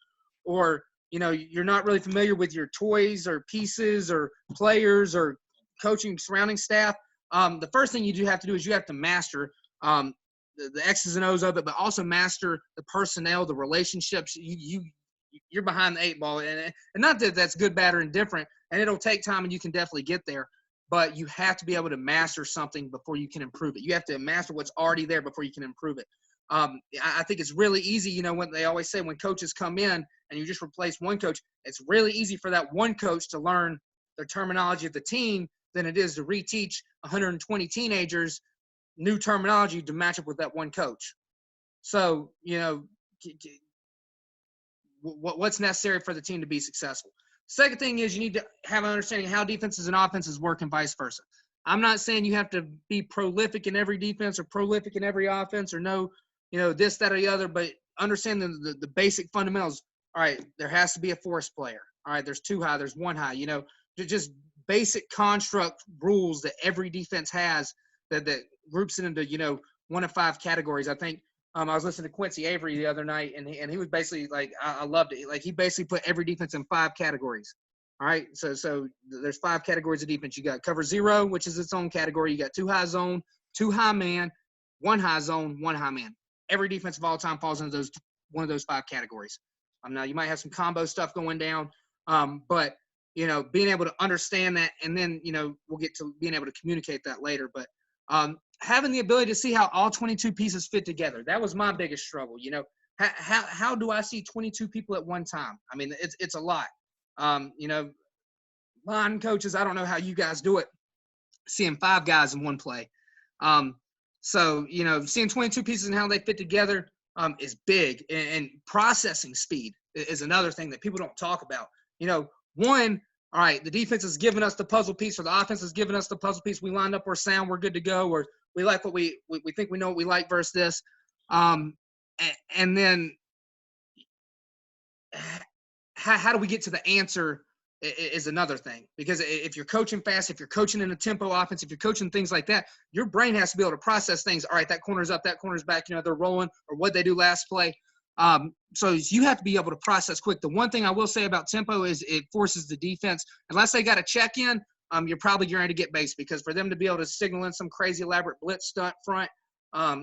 or, you know, you're not really familiar with your toys or pieces or players or coaching surrounding staff, the first thing you do have to do is you have to master the X's and O's of it, but also master the personnel, the relationships. You're behind the 8 ball, and not that that's good, bad, or indifferent, and it'll take time, and you can definitely get there. But you have to be able to master something before you can improve it. You have to master what's already there before you can improve it. I think it's really easy, you know, when they always say when coaches come in and you just replace one coach, it's really easy for that one coach to learn the terminology of the team than it is to reteach 120 teenagers new terminology to match up with that one coach. So, you know, what's necessary for the team to be successful. Second thing is you need to have an understanding of how defenses and offenses work and vice versa. I'm not saying you have to be prolific in every defense or prolific in every offense or know, you know, this, that, or the other, but understand the basic fundamentals. All right, there has to be a force player. All right, there's 2 high, there's 1 high, you know, just basic construct rules that every defense has that groups it into, you know, 1 of 5 categories. I think I was listening to Quincy Avery the other night, and he was basically like, I loved it. Like, he basically put every defense in 5 categories. All right, so there's 5 categories of defense. You got cover 0, which is its own category. You got 2 high zone, 2 high man, 1 high zone, 1 high man. Every defense of all time falls into one of those 5 categories. Now you might have some combo stuff going down, but you know, being able to understand that, and then, you know, we'll get to being able to communicate that later. But having the ability to see how all 22 pieces fit together, that was my biggest struggle. You know, how do I see 22 people at one time? I mean, it's a lot. You know, line coaches, I don't know how you guys do it, seeing 5 guys in one play. So, you know, seeing 22 pieces and how they fit together is big. And processing speed is another thing that people don't talk about. You know, one, all right, the defense is giving us the puzzle piece, or the offense is giving us the puzzle piece. We lined up, we're sound, we're good to go, or we like what we think we know what we like versus this. And then how do we get to the answer is another thing. Because if you're coaching fast, if you're coaching in a tempo offense, if you're coaching things like that, your brain has to be able to process things. All right, that corner's up, that corner's back, you know, they're rolling, or what they do last play. So you have to be able to process quick. The one thing I will say about tempo is it forces the defense, unless they got a check in, you're probably going to get base, because for them to be able to signal in some crazy elaborate blitz stunt front,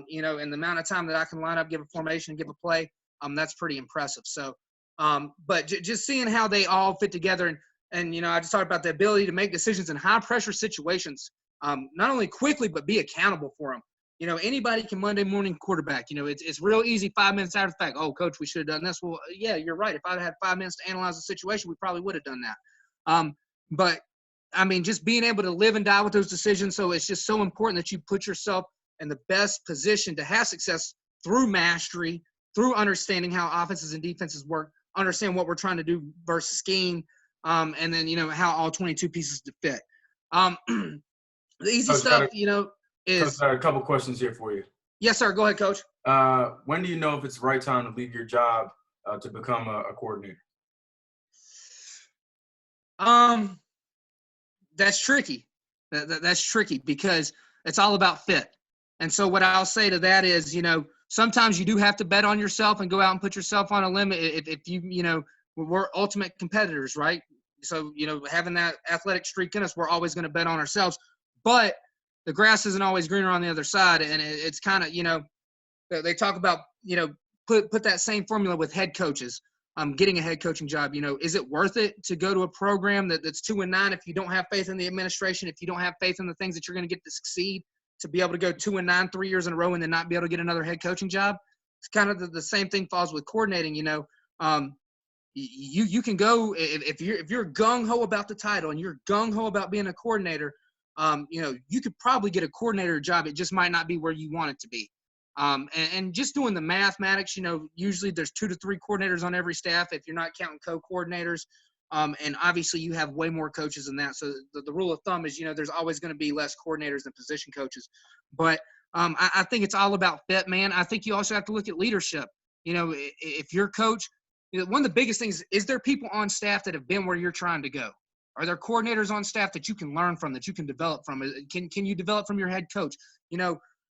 you know, in the amount of time that I can line up, give a formation, give a play, that's pretty impressive. So, but just seeing how they all fit together, and you know, I just talked about the ability to make decisions in high pressure situations, not only quickly, but be accountable for them. You know, anybody can Monday morning quarterback. You know, it's real easy 5 minutes after the fact. Oh, coach, we should have done this. Well, yeah, you're right. If I'd had 5 minutes to analyze the situation, we probably would have done that. But I mean, just being able to live and die with those decisions. So it's just so important that you put yourself in the best position to have success through mastery, through understanding how offenses and defenses work, understand what we're trying to do versus scheme, and then, how all 22 pieces to fit. The easy Coach, stuff, Coach, is I got a couple questions here for you. yes, sir. Go ahead, coach. When do you know if it's the right time to leave your job to become a coordinator? That's tricky. That's tricky because it's all about fit. And so what I'll say to that is, sometimes you do have to bet on yourself and go out and put yourself on a limit. If we're ultimate competitors, right? So, having that athletic streak in us, we're always going to bet on ourselves. But the grass isn't always greener on the other side. And it's kind of, they talk about, put that same formula with head coaches. Getting a head coaching job, is it worth it to go to a program that's 2-9 if you don't have faith in the administration, if you don't have faith in the things that you're going to get to succeed, to be able to go 2-9 3 years in a row and then not be able to get another head coaching job? It's kind of the same thing falls with coordinating. You can go if you're gung ho about the title and you're gung ho about being a coordinator. You could probably get a coordinator job. It just might not be where you want it to be. And just doing the mathematics, usually there's 2 to 3 coordinators on every staff if you're not counting co-coordinators. And obviously you have way more coaches than that. So the rule of thumb is, there's always going to be less coordinators than position coaches. But I think it's all about fit, man. I think you also have to look at leadership. If your coach, one of the biggest things is there people on staff that have been where you're trying to go? Are there coordinators on staff that you can learn from, that you can develop from? Can you develop from your head coach?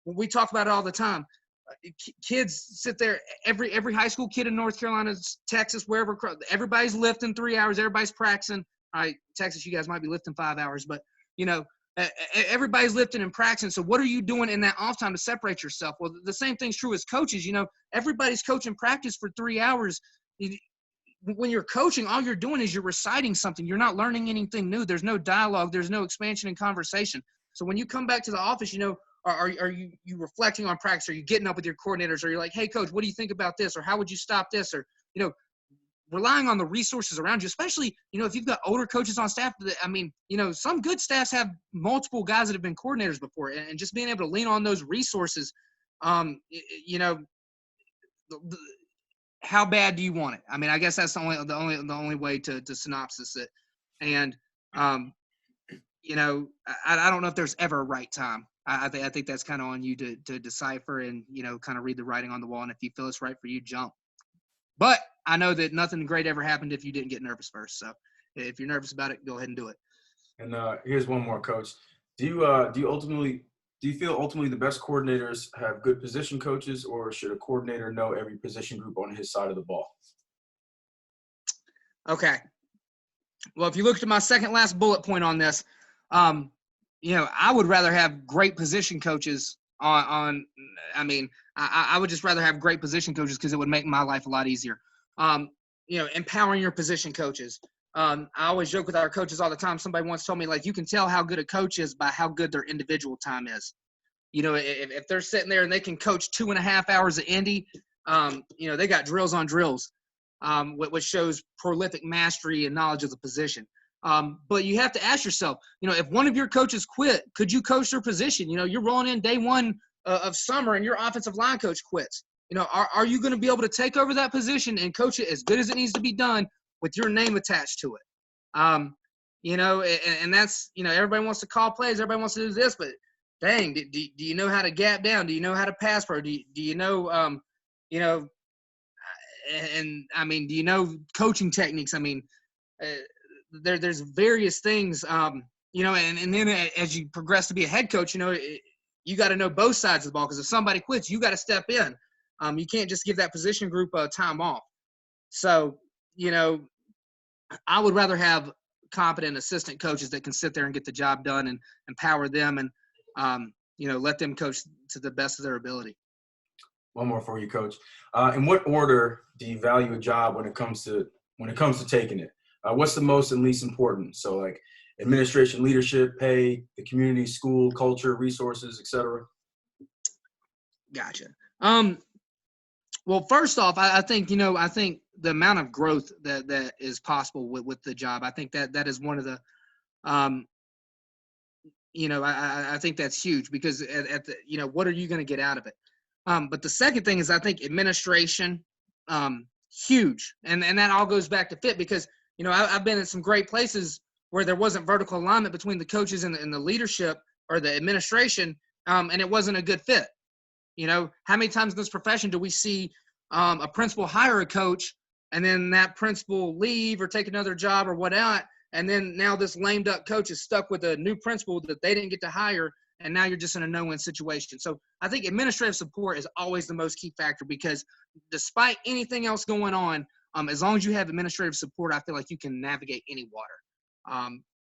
We talk about it all the time. Kids sit there, every high school kid in North Carolina, Texas, wherever, everybody's lifting 3 hours, everybody's practicing. All right, Texas, you guys might be lifting 5 hours, but everybody's lifting and practicing. So what are you doing in that off time to separate yourself? Well, the same thing's true as coaches. Everybody's coaching practice for 3 hours. When you're coaching, all you're doing is you're reciting something. You're not learning anything new. There's no dialogue. There's no expansion in conversation. So when you come back to the office, are you reflecting on practice? Are you getting up with your coordinators? Or you're like, hey, coach, what do you think about this? Or how would you stop this? Or, relying on the resources around you, especially, if you've got older coaches on staff. Some good staffs have multiple guys that have been coordinators before. And just being able to lean on those resources, how bad do you want it? I guess that's the only way to synopsis it. And, I don't know if there's ever a right time. I think that's kind of on you to decipher and, kind of read the writing on the wall. And if you feel it's right for you, jump. But I know that nothing great ever happened if you didn't get nervous first. So if you're nervous about it, go ahead and do it. And here's one more, Coach. Do you feel ultimately the best coordinators have good position coaches, or should a coordinator know every position group on his side of the ball? Okay. Well, if you look at my second last bullet point on this, I would rather have great position coaches I would just rather have great position coaches because it would make my life a lot easier. Empowering your position coaches. I always joke with our coaches all the time. Somebody once told me, you can tell how good a coach is by how good their individual time is. If they're sitting there and they can coach 2.5 hours of Indy, they got drills on drills, which shows prolific mastery and knowledge of the position. But you have to ask yourself, if one of your coaches quit, could you coach their position? You're rolling in day one of summer and your offensive line coach quits. Are you going to be able to take over that position and coach it as good as it needs to be done with your name attached to it? And that's, everybody wants to call plays. Everybody wants to do this, but dang, do you know how to gap down? Do you know how to pass pro? Do you know, do you know coaching techniques? There's various things, and then as you progress to be a head coach, you got to know both sides of the ball, because if somebody quits, you got to step in. You can't just give that position group time off. So, I would rather have competent assistant coaches that can sit there and get the job done and empower them and, let them coach to the best of their ability. One more for you, Coach. In what order do you value a job when it comes to taking it? What's the most and least important? So like administration, leadership, pay, the community, school, culture, resources, etc. Gotcha. Well, first off, I think the amount of growth that is possible with the job, I think that is one of the Um, I think that's huge because at the, what are you going to get out of it? But the second thing is I think administration, huge. And that all goes back to fit because, I've been in some great places where there wasn't vertical alignment between the coaches and the leadership or the administration, and it wasn't a good fit. How many times in this profession do we see a principal hire a coach and then that principal leave or take another job or whatnot, and then now this lame duck coach is stuck with a new principal that they didn't get to hire, and now you're just in a no-win situation. So I think administrative support is always the most key factor because despite anything else going on, as long as you have administrative support, I feel like you can navigate any water.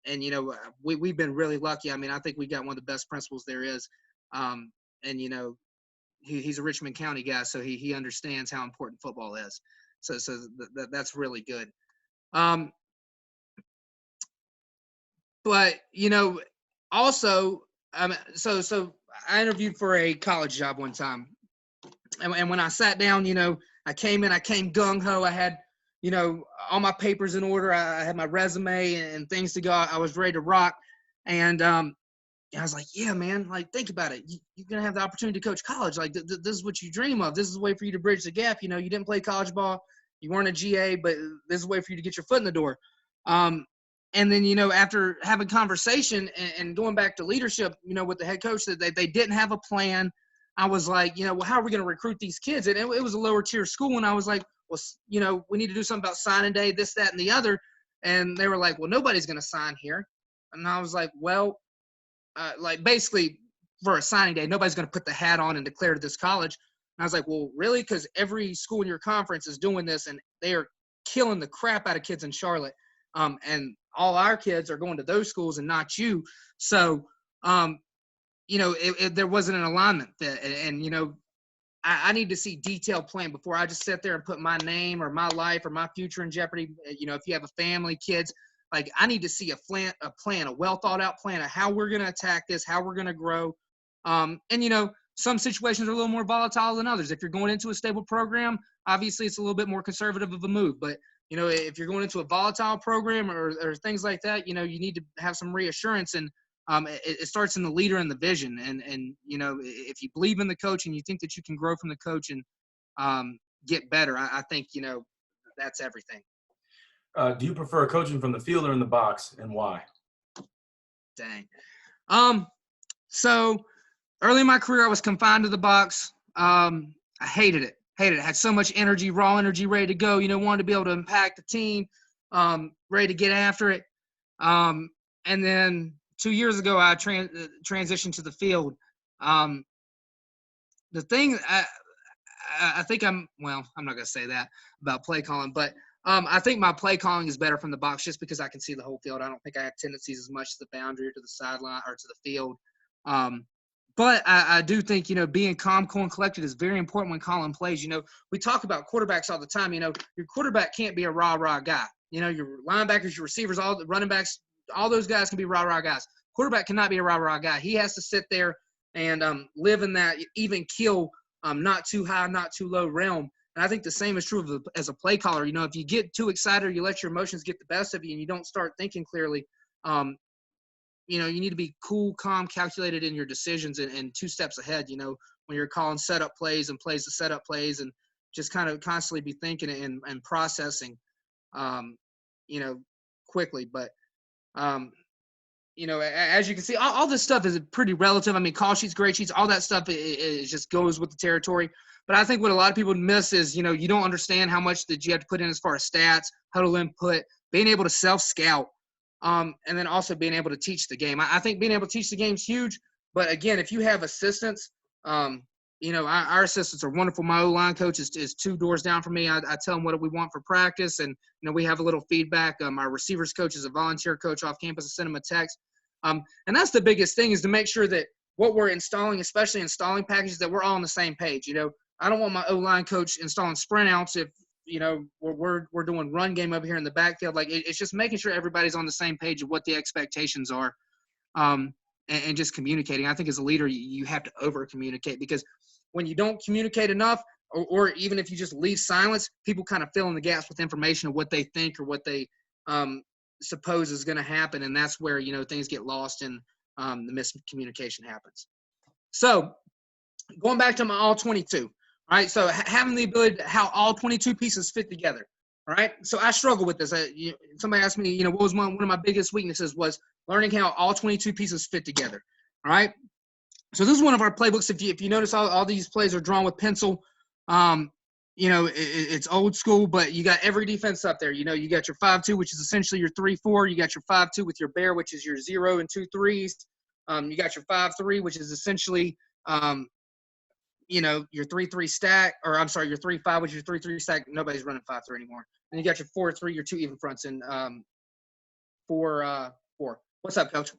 And, we've been really lucky. I mean, I think we got one of the best principals there is. And, he's a Richmond County guy, so he understands how important football is. So that's really good. But also, so I interviewed for a college job one time, and when I sat down, I came gung ho. I had all my papers in order. I had my resume and things to go. I was ready to rock, and I was like, yeah, man, like, think about it. You're going to have the opportunity to coach college. Like, this is what you dream of. This is a way for you to bridge the gap. You didn't play college ball. You weren't a GA, but this is a way for you to get your foot in the door. And then, after having conversation and going back to leadership, with the head coach, that they didn't have a plan. I was like, well, how are we going to recruit these kids? And it was a lower tier school. And I was like, well, we need to do something about signing day, this, that, and the other. And they were like, well, nobody's going to sign here. And I was like, well, basically for a signing day, nobody's going to put the hat on and declare to this college. And I was like, well, really? Because every school in your conference is doing this, and they are killing the crap out of kids in Charlotte. And all our kids are going to those schools and not you. So, there wasn't an alignment fit. And I need to see detailed plan before I just sit there and put my name or my life or my future in jeopardy. If you have a family, kids, like, I need to see a plan, a well thought out plan of how we're going to attack this, how we're going to grow. And some situations are a little more volatile than others. If you're going into a stable program, obviously it's a little bit more conservative of a move. But, if you're going into a volatile program or things like that, you need to have some reassurance. And it starts in the leader and the vision. And if you believe in the coach and you think that you can grow from the coach and get better, I think, that's everything. Do you prefer coaching from the field or in the box, and why? Dang. So early in my career, I was confined to the box. I hated it. I had so much energy, raw energy, ready to go. Wanted to be able to impact the team, ready to get after it. And then 2 years ago, I transitioned to the field. The thing I think I'm not going to say that about play calling, but I think my play calling is better from the box just because I can see the whole field. I don't think I have tendencies as much to the boundary or to the sideline or to the field. But I do think, being calm, cool, and collected is very important when calling plays. We talk about quarterbacks all the time. Your quarterback can't be a rah-rah guy. Your linebackers, your receivers, all the running backs, all those guys can be rah-rah guys. Quarterback cannot be a rah-rah guy. He has to sit there and live in that even keel, not too high, not too low realm. And I think the same is true as a play caller. If you get too excited or you let your emotions get the best of you and you don't start thinking clearly, you need to be cool, calm, calculated in your decisions and 2 steps ahead, when you're calling setup plays and plays to setup plays, and just kind of constantly be thinking and processing, quickly. But, as you can see, all this stuff is pretty relative. I mean, call sheets, grade sheets, all that stuff, it just goes with the territory. But I think what a lot of people miss is, you don't understand how much that you have to put in as far as stats, huddle input, being able to self-scout, and then also being able to teach the game. I think being able to teach the game is huge. But, again, if you have assistants, our assistants are wonderful. My O-line coach is 2 doors down from me. I tell them what we want for practice, and, we have a little feedback. Our receivers coach is a volunteer coach off campus. I send him a text. And that's the biggest thing, is to make sure that what we're installing, especially installing packages, that we're all on the same page. I don't want my O-line coach installing sprint outs if, we're doing run game over here in the backfield. Like, it's just making sure everybody's on the same page of what the expectations are, and just communicating. I think as a leader, you have to over-communicate, because when you don't communicate enough, or even if you just leave silence, people kind of fill in the gaps with information of what they think or what they suppose is going to happen, and that's where things get lost and the miscommunication happens. So going back to my all 22, all right? So having the ability to how all 22 pieces fit together, all right? So I struggle with this. Somebody asked me, what was one of my biggest weaknesses was learning how all 22 pieces fit together, all right? So this is one of our playbooks. If you notice, all these plays are drawn with pencil. It's old school, but you got every defense up there. You got your 5-2, which is essentially your 3-4. You got your 5-2 with your bear, which is your 0 and 2 3s. You got your 5-3, which is essentially your 3-3 stack, or I'm sorry, your 3-5, which is your 3-3 stack. Nobody's running 5-3 anymore. And you got your 4-3, your 2 even fronts, and 4-4. What's up, Coach?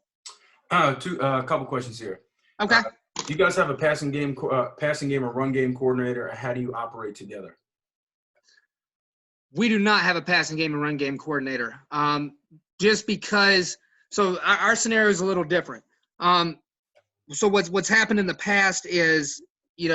A couple questions here. Okay. Do you guys have a passing game or run game coordinator? How do you operate together? We do not have a passing game and run game coordinator. Just because, so our scenario is a little different. So what's happened in the past is, me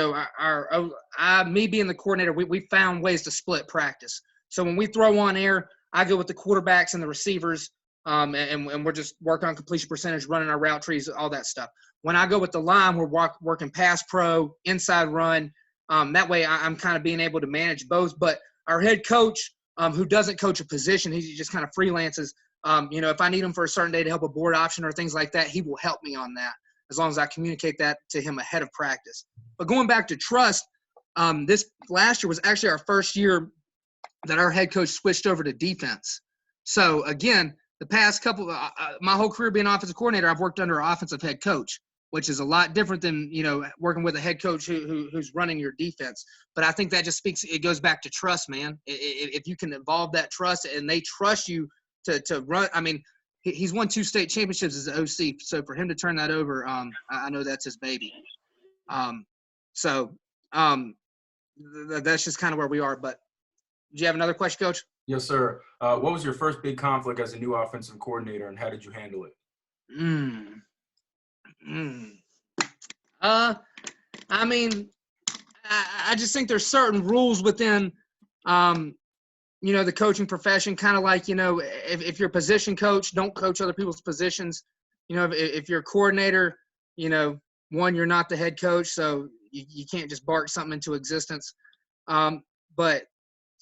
being the coordinator, we found ways to split practice. So when we throw on air, I go with the quarterbacks and the receivers, and we're just working on completion percentage, running our route trees, all that stuff. When I go with the line, we're working pass pro, inside run. That way I'm kind of being able to manage both. But our head coach, who doesn't coach a position, he just kind of freelances. If I need him for a certain day to help a board option or things like that, he will help me on that as long as I communicate that to him ahead of practice. But going back to trust, this last year was actually our first year that our head coach switched over to defense. So, again, the past couple my whole career being offensive coordinator, I've worked under an offensive head coach, which is a lot different than, working with a head coach who's running your defense. But I think that just it goes back to trust, man. If you can evolve that trust and they trust you to run, I mean, he's won 2 state championships as an OC. So for him to turn that over, I know that's his baby. That's just kind of where we are. But do you have another question, Coach? Yes, sir. What was your first big conflict as a new offensive coordinator, and how did you handle it? I mean, I just think there's certain rules within, the coaching profession, kind of like, if you're a position coach, don't coach other people's positions. If you're a coordinator, one, you're not the head coach, so you can't just bark something into existence. But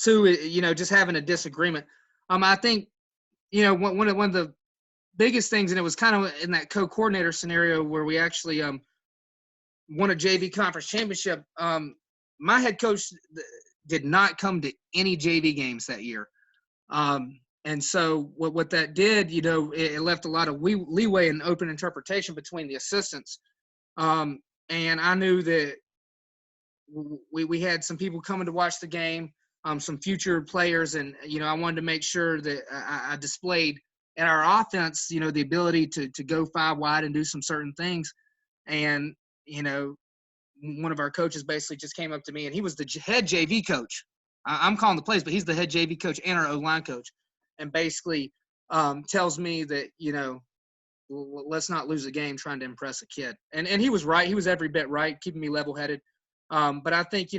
2, just having a disagreement. I think, one of the biggest things, and it was kind of in that co-coordinator scenario where we actually won a JV conference championship. My head coach did not come to any JV games that year. And so what that did, it left a lot of leeway and open interpretation between the assistants. And I knew that we had some people coming to watch the game, some future players, and, I wanted to make sure that I displayed in our offense, the ability to go 5 wide and do some certain things. And, one of our coaches basically just came up to me, and he was the head JV coach. I'm calling the plays, but he's the head JV coach and our O-line coach, and basically tells me that, let's not lose a game trying to impress a kid. And he was right. He was every bit right, keeping me level-headed. But I think,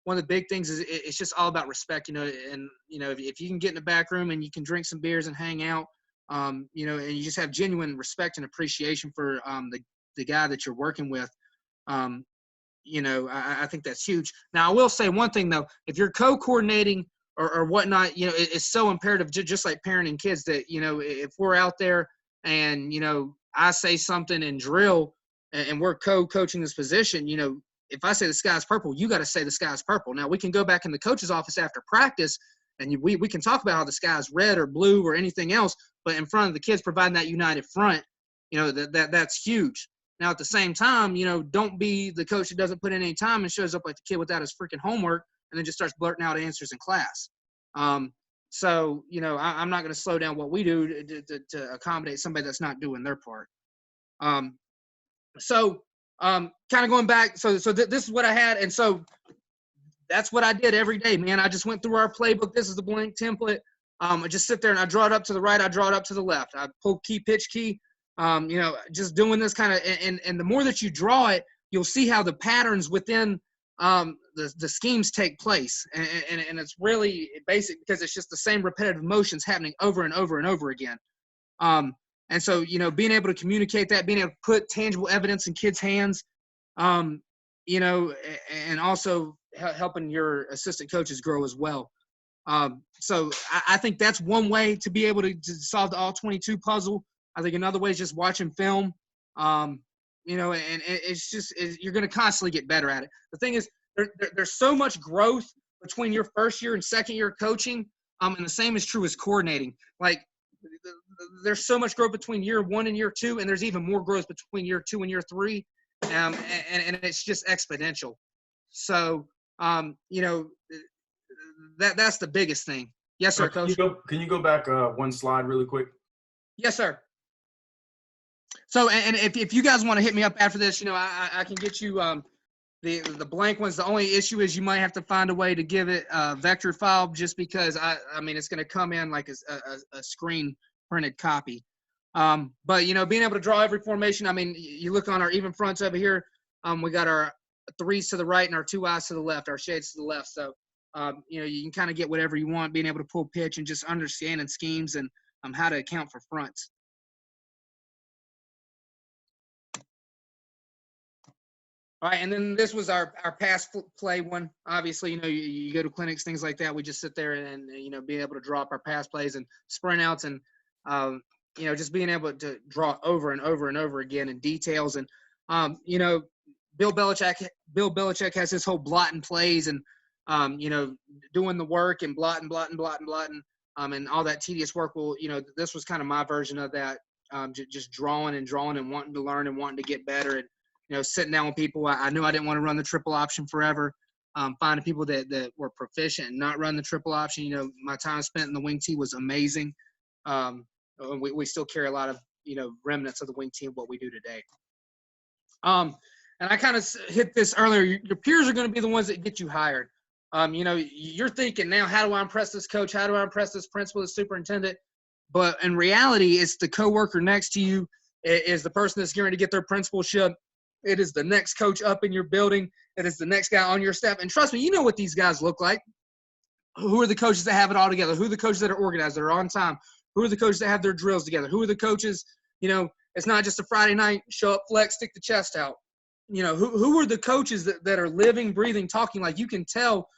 one of the big things is it's just all about respect, and, if you can get in the back room and you can drink some beers and hang out, and you just have genuine respect and appreciation for the guy that you're working with, I think that's huge. Now, I will say one thing, though. If you're co-coordinating or whatnot, it's so imperative, just like parenting kids, that, if we're out there and, I say something in drill and we're co-coaching this position, if I say the sky's purple, you got to say the sky's purple. Now, we can go back in the coach's office after practice and we can talk about how the sky's red or blue or anything else, but in front of the kids, providing that united front, that's huge. Now, at the same time, don't be the coach that doesn't put in any time and shows up like the kid without his freaking homework and then just starts blurting out answers in class. So, I'm not going to slow down what we do to accommodate somebody that's not doing their part. Kind of going back, so this is what I had, and so that's what I did every day, man. I just went through our playbook. This is the blank template. I just sit there and I draw it up to the right, I draw it up to the left. I pull key, pitch key. Just doing this kind of, and the more that you draw it, you'll see how the patterns within the schemes take place, and it's really basic because it's just the same repetitive motions happening over and over and over again. And so, being able to communicate that, being able to put tangible evidence in kids' hands, and also helping your assistant coaches grow as well. So I think that's one way to be able to solve the all-22 puzzle. I think another way is just watching film. And it's just you're going to constantly get better at it. The thing is, there's so much growth between your first year and second year coaching, and the same is true as coordinating. Like, there's so much growth between year 1 and year 2, and there's even more growth between year 2 and year 3, and it's just exponential. So, that's the biggest thing. Yes, sir, Coach. Can you go back one slide really quick? Yes, sir. So, and if you guys want to hit me up after this, I can get you the blank ones. The only issue is you might have to find a way to give it a vector file, just because I mean it's going to come in like a screen printed copy. But being able to draw every formation. I mean, you look on our even fronts over here. We got our 3s to the right and our 2 eyes to the left, our shades to the left. So you can kind of get whatever you want, being able to pull pitch and just understanding schemes and how to account for fronts. All right, and then this was our pass play one. Obviously, you go to clinics, things like that. We just sit there and being able to draw up our pass plays and sprint outs, and just being able to draw over and over and over again in details. And Bill Belichick has his whole blotting plays and doing the work and blotting, and all that tedious work. Well, this was kind of my version of that, just drawing and wanting to learn and wanting to get better. And sitting down with people. I knew I didn't want to run the triple option forever. Finding people that were proficient and not run the triple option. My time spent in the wing tee was amazing. We still carry a lot of, remnants of the wing tee of what we do today. And I kind of hit this earlier. Your peers are going to be the ones that get you hired. You're thinking now, how do I impress this coach? How do I impress this principal, this superintendent? But in reality, it's the coworker next to you. It is the person that's going to get their principalship. It is the next coach up in your building. It is the next guy on your staff. And trust me, you know what these guys look like. Who are the coaches that have it all together? Who are the coaches that are organized, that are on time? Who are the coaches that have their drills together? Who are the coaches, it's not just a Friday night, show up, flex, stick the chest out. Who are the coaches that are living, breathing, talking? Like, you can tell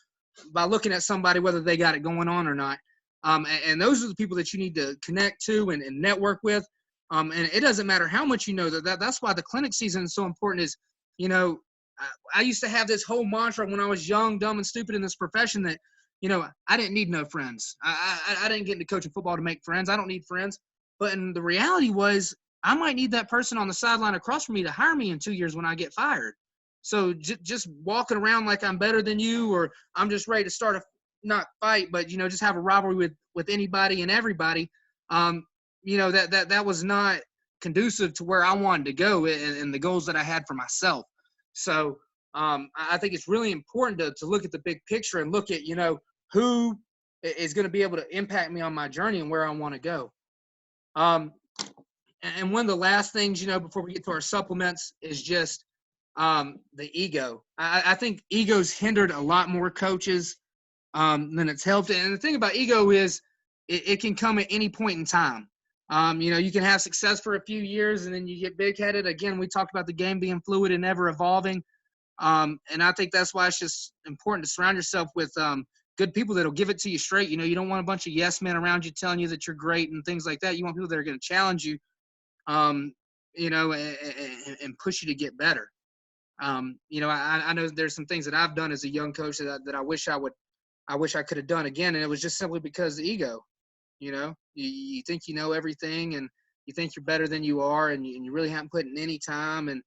by looking at somebody whether they got it going on or not. And those are the people that you need to connect to and network with. And it doesn't matter how much you know. That's why the clinic season is so important. Is I used to have this whole mantra when I was young, dumb, and stupid in this profession that I didn't need no friends. I didn't get into coaching football to make friends. I don't need friends. But the reality was I might need that person on the sideline across from me to hire me in 2 years when I get fired. So just walking around like I'm better than you, or I'm just ready to start not fight, but just have a rivalry with anybody and everybody. That was not conducive to where I wanted to go and the goals that I had for myself. So I think it's really important to look at the big picture and look at, who is going to be able to impact me on my journey and where I want to go. And one of the last things, before we get to our supplements is just the ego. I think ego's hindered a lot more coaches than it's helped. And the thing about ego is it can come at any point in time. You can have success for a few years and then you get big-headed. Again, we talked about the game being fluid and ever evolving. And I think that's why it's just important to surround yourself with good people that'll give it to you straight. You don't want a bunch of yes men around you telling you that you're great and things like that. You want people that are going to challenge you, and push you to get better. I know there's some things that I've done as a young coach that I wish I could have done again. And it was just simply because of ego. You think you know everything and you think you're better than you are, and you really haven't put in any time. And,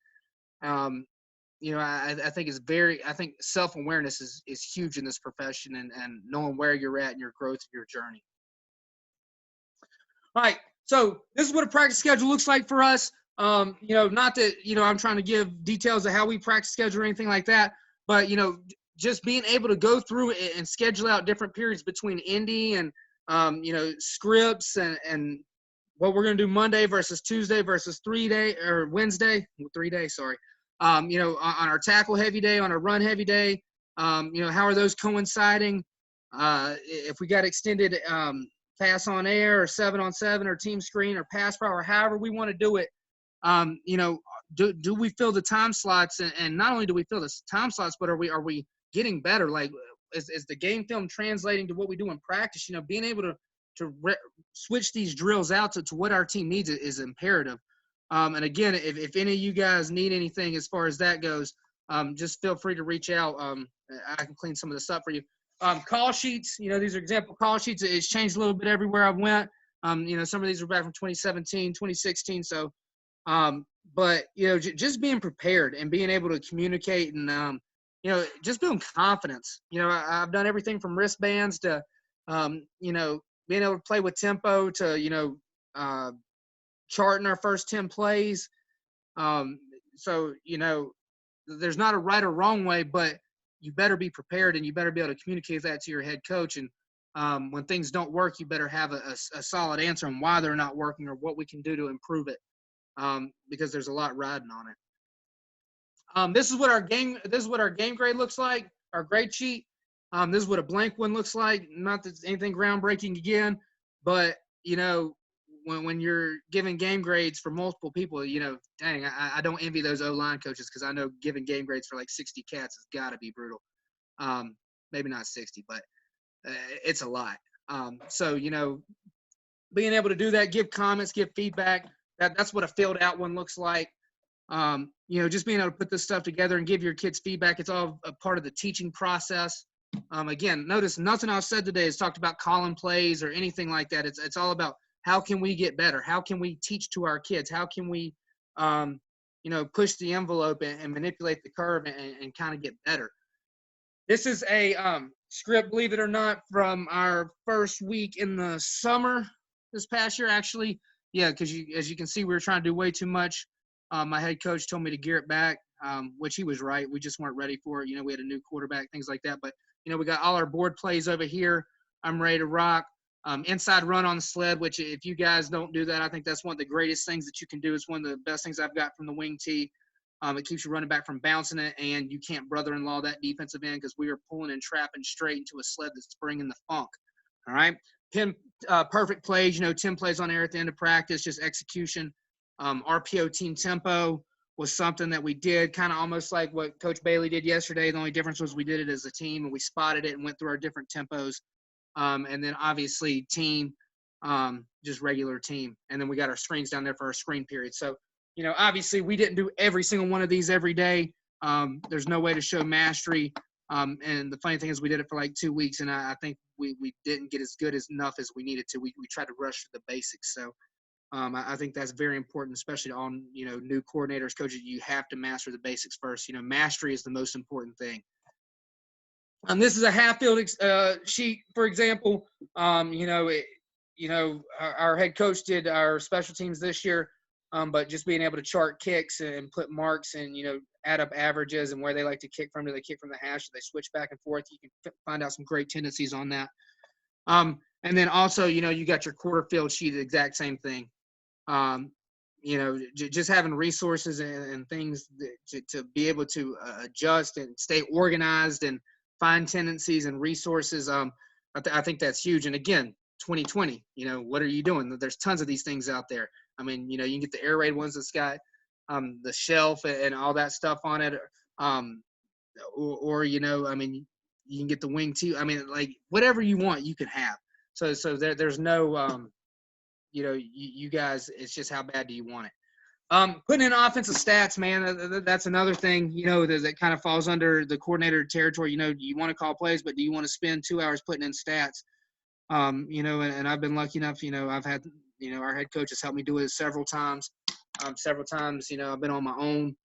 I think self-awareness is huge in this profession, and knowing where you're at in your growth, your journey. All right. So this is what a practice schedule looks like for us. Not that, I'm trying to give details of how we practice schedule or anything like that, but, just being able to go through and schedule out different periods between Indy and, scripts and what we're going to do Monday versus Tuesday versus Wednesday, 3 days, sorry. On our tackle heavy day, on our run heavy day, how are those coinciding? If we got extended pass on air or 7-on-7 or team screen or pass pro or however we want to do it, do we fill the time slots? And not only do we fill the time slots, but are we getting better? Like, is the game film translating to what we do in practice? Being able to switch these drills out to what our team needs is imperative. And again, if any of you guys need anything as far as that goes, just feel free to reach out. I can clean some of this up for you. Call sheets, these are example call sheets. It's changed a little bit everywhere I've went. Some of these were back from 2017, 2016. So, but just being prepared and being able to communicate and just building confidence. I've done everything from wristbands to being able to play with tempo to charting our first 10 plays. So there's not a right or wrong way, but you better be prepared and you better be able to communicate that to your head coach. And when things don't work, you better have a solid answer on why they're not working or what we can do to improve it, because there's a lot riding on it. This is what our game grade looks like, our grade sheet. This is what a blank one looks like. Not that it's anything groundbreaking again, but when you're giving game grades for multiple people, dang, I don't envy those O-line coaches, because I know giving game grades for like 60 cats has got to be brutal. Maybe not 60, but it's a lot. So being able to do that, give comments, give feedback, that's what a filled out one looks like. Just being able to put this stuff together and give your kids feedback. It's all a part of the teaching process. Again, notice nothing I've said today has talked about calling plays or anything like that. It's all about how can we get better? How can we teach to our kids? How can we, push the envelope and manipulate the curve and kind of get better? This is a script, believe it or not, from our first week in the summer this past year, actually. Yeah, because as you can see, we were trying to do way too much. My head coach told me to gear it back, which he was right. We just weren't ready for it. We had a new quarterback, things like that. But, we got all our board plays over here. I'm ready to rock. Inside run on the sled, which if you guys don't do that, I think that's one of the greatest things that you can do. It's one of the best things I've got from the wing tee. It keeps you running back from bouncing it, and you can't brother-in-law that defensive end, because we are pulling and trapping straight into a sled that's bringing the funk. All right? Perfect plays, 10 plays on air at the end of practice, just execution. RPO team tempo was something that we did, kind of almost like what Coach Bailey did yesterday. The only difference was we did it as a team, and we spotted it and went through our different tempos. And then obviously team, just regular team. And then we got our screens down there for our screen period. So, obviously we didn't do every single one of these every day. There's no way to show mastery. And the funny thing is we did it for like 2 weeks, and I think we didn't get as good enough as we needed to. We tried to rush the basics. So I think that's very important, especially on, new coordinators, coaches. You have to master the basics first. Mastery is the most important thing. This is a half-field sheet, for example. Our head coach did our special teams this year, but just being able to chart kicks and put marks and, add up averages and where they like to kick from. Do they kick from the hash? Do they switch back and forth? You can find out some great tendencies on that. And then also, you got your quarter field sheet, the exact same thing. Just having resources and things to be able to adjust and stay organized and find tendencies and resources. I think that's huge. And again, 2020, what are you doing? There's tons of these things out there. I mean, you can get the air raid ones that's got the shelf and all that stuff on it. Or you can get the wing too. I mean, like whatever you want, you can have. So there's no, you guys, it's just how bad do you want it? Putting in offensive stats, man, that's another thing, that kind of falls under the coordinator territory. You want to call plays, but do you want to spend 2 hours putting in stats? And I've been lucky enough, I've had, our head coach has helped me do it several times. I've been on my own.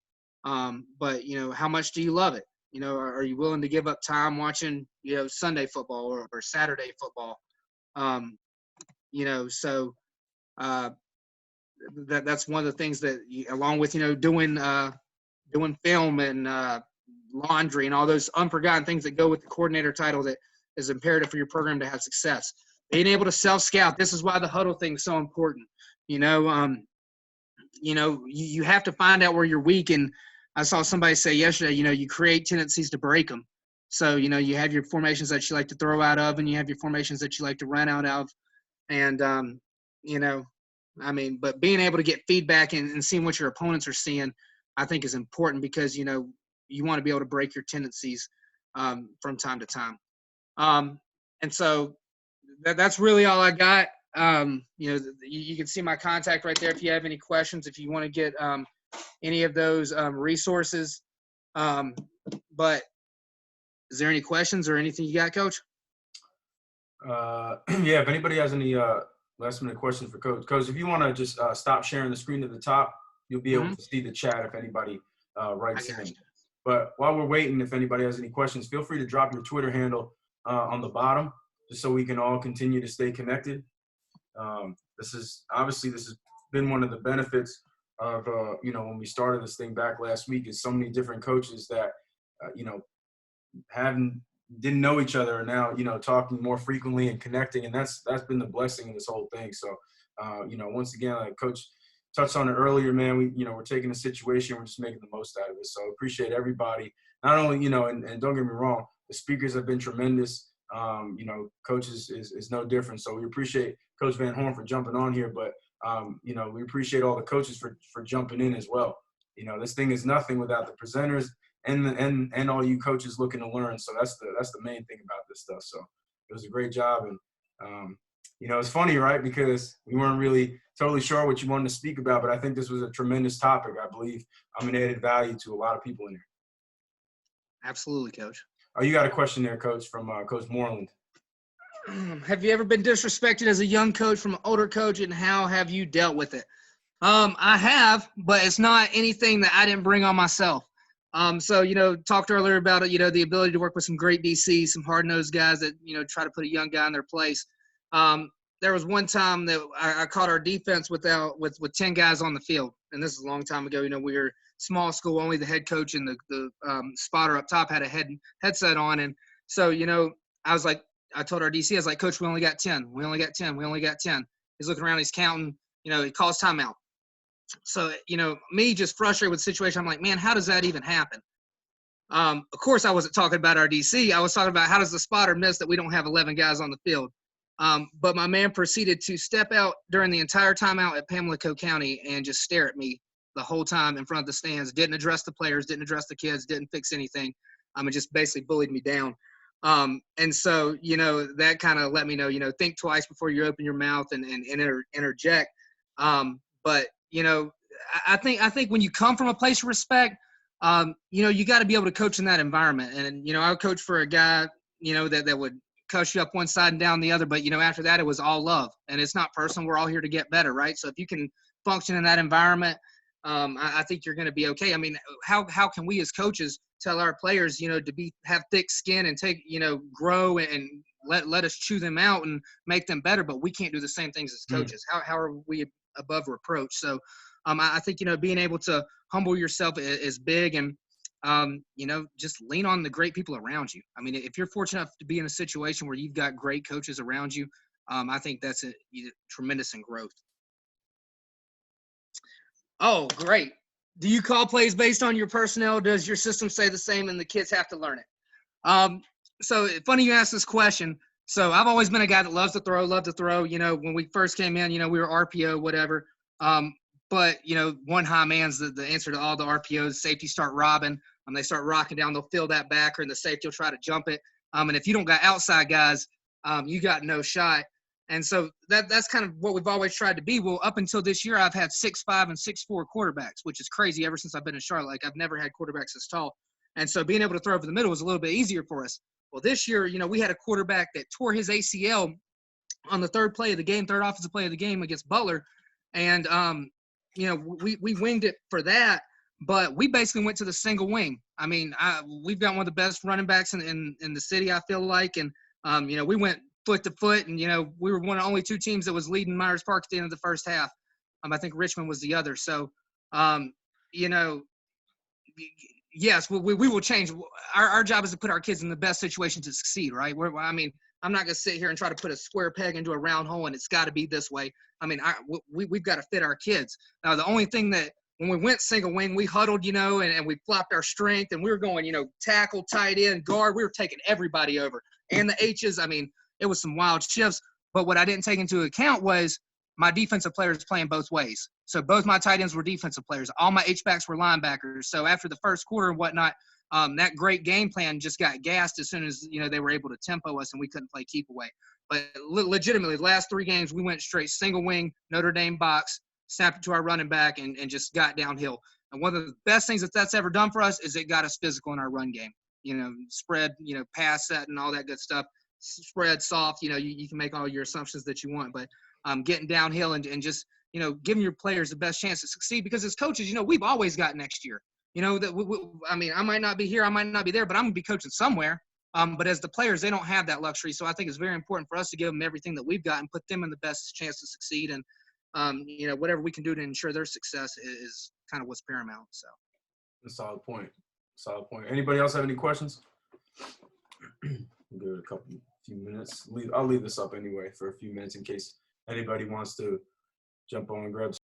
But, how much do you love it? Are you willing to give up time watching, Sunday football or Saturday football? That's one of the things that, along with, doing film and laundry and all those unforgotten things that go with the coordinator title, that is imperative for your program to have success. Being able to self-scout. This is why the huddle thing is so important. You have to find out where you're weak. And I saw somebody say yesterday, you create tendencies to break them. So, you have your formations that you like to throw out of, and you have your formations that you like to run out of. And, but being able to get feedback and seeing what your opponents are seeing, I think is important because, you want to be able to break your tendencies from time to time. And so that's really all I got. You can see my contact right there if you have any questions, if you want to get any of those resources. But is there any questions or anything you got, Coach? Yeah, if anybody has any last minute questions for Coach. Coach, if you want to just stop sharing the screen at the top, you'll be able to see the chat if anybody writes in. But while we're waiting, if anybody has any questions, feel free to drop your Twitter handle on the bottom, just so we can all continue to stay connected. This has been one of the benefits of, when we started this thing back last week, is so many different coaches that, didn't know each other and now, talking more frequently and connecting. And that's been the blessing in this whole thing. So, once again, like Coach touched on it earlier, man, we're taking a situation, we're just making the most out of it. So appreciate everybody. Not only, and don't get me wrong, the speakers have been tremendous. Coach is no different. So we appreciate Coach Van Horn for jumping on here, but, we appreciate all the coaches for jumping in as well. This thing is nothing without the presenters and all you coaches looking to learn. So that's the main thing about this stuff. So it was a great job. And, it's funny, right? Because we weren't really totally sure what you wanted to speak about, but I think this was a tremendous topic. I believe I'm an added value to a lot of people in here. Absolutely, Coach. Oh, you got a question there, Coach, from Coach Moreland. Have you ever been disrespected as a young coach from an older coach, and how have you dealt with it? I have, but it's not anything that I didn't bring on myself. Talked earlier about it, the ability to work with some great DCs, some hard-nosed guys that, try to put a young guy in their place. There was one time that I caught our defense with 10 guys on the field, and this is a long time ago. We were small school, only the head coach and the spotter up top had a headset on, and so I told our DC, I was like, Coach, we only got 10. We only got 10. We only got 10. He's looking around, he's counting. He calls timeout. So me just frustrated with the situation. I'm like, man, how does that even happen? Of course, I wasn't talking about our DC. I was talking about how does the spotter miss that we don't have 11 guys on the field. But my man proceeded to step out during the entire timeout at Pamlico County and just stare at me the whole time in front of the stands. Didn't address the players, didn't address the kids, didn't fix anything. And just basically bullied me down. And so, that kind of let me know, think twice before you open your mouth and interject. But, I think when you come from a place of respect, you got to be able to coach in that environment. And, I would coach for a guy, that would cuss you up one side and down the other. But, after that, it was all love. And it's not personal. We're all here to get better, right? So if you can function in that environment, I think you're going to be okay. I mean, how can we as coaches tell our players, to have thick skin and take, grow and let us chew them out and make them better, but we can't do the same things as coaches. How are we above reproach? So I think, being able to humble yourself is big, and, just lean on the great people around you. I mean, if you're fortunate enough to be in a situation where you've got great coaches around you, I think that's tremendous in growth. Oh, great. Do you call plays based on your personnel? Does your system say the same and the kids have to learn it? So funny you ask this question. So I've always been a guy that loves to throw. When we first came in, we were RPO, whatever. But, one high man's the answer to all the RPOs. Safety start robbing. They start rocking down. They'll fill that backer, and the safety will try to jump it. And if you don't got outside guys, you got no shot. And so that's kind of what we've always tried to be. Well, up until this year, I've had 6'5" and 6'4" quarterbacks, which is crazy ever since I've been in Charlotte. Like, I've never had quarterbacks this tall. And so being able to throw over the middle was a little bit easier for us. Well, this year, we had a quarterback that tore his ACL on the third offensive play of the game against Butler. And, we winged it for that, but we basically went to the single wing. I mean, we've got one of the best running backs in the city, I feel like. And, we went foot to foot, and, we were one of the only two teams that was leading Myers Park at the end of the first half. I think Richmond was the other. So, yes, we will change. Our job is to put our kids in the best situation to succeed, right? I'm not going to sit here and try to put a square peg into a round hole and it's got to be this way. I mean, we've got to fit our kids. Now, the only thing that when we went single wing, we huddled, and we flopped our strength, and we were going, tackle, tight end, guard. We were taking everybody over. And the H's, I mean, it was some wild shifts. But what I didn't take into account was my defensive players playing both ways. So both my tight ends were defensive players. All my H-backs were linebackers. So after the first quarter and whatnot, that great game plan just got gassed as soon as, they were able to tempo us and we couldn't play keep away. But legitimately, the last 3 games, we went straight single wing, Notre Dame box, snapped it to our running back, and just got downhill. And one of the best things that's ever done for us is it got us physical in our run game. Spread, pass set and all that good stuff. Spread soft, you can make all your assumptions that you want. But getting downhill and just, giving your players the best chance to succeed. Because as coaches, we've always got next year. I might not be here, I might not be there, but I'm going to be coaching somewhere. But as the players, they don't have that luxury. So I think it's very important for us to give them everything that we've got and put them in the best chance to succeed. And, whatever we can do to ensure their success is kind of what's paramount. So. A solid point. Anybody else have any questions? We'll give it a few minutes. I'll leave this up anyway for a few minutes in case anybody wants to jump on and grab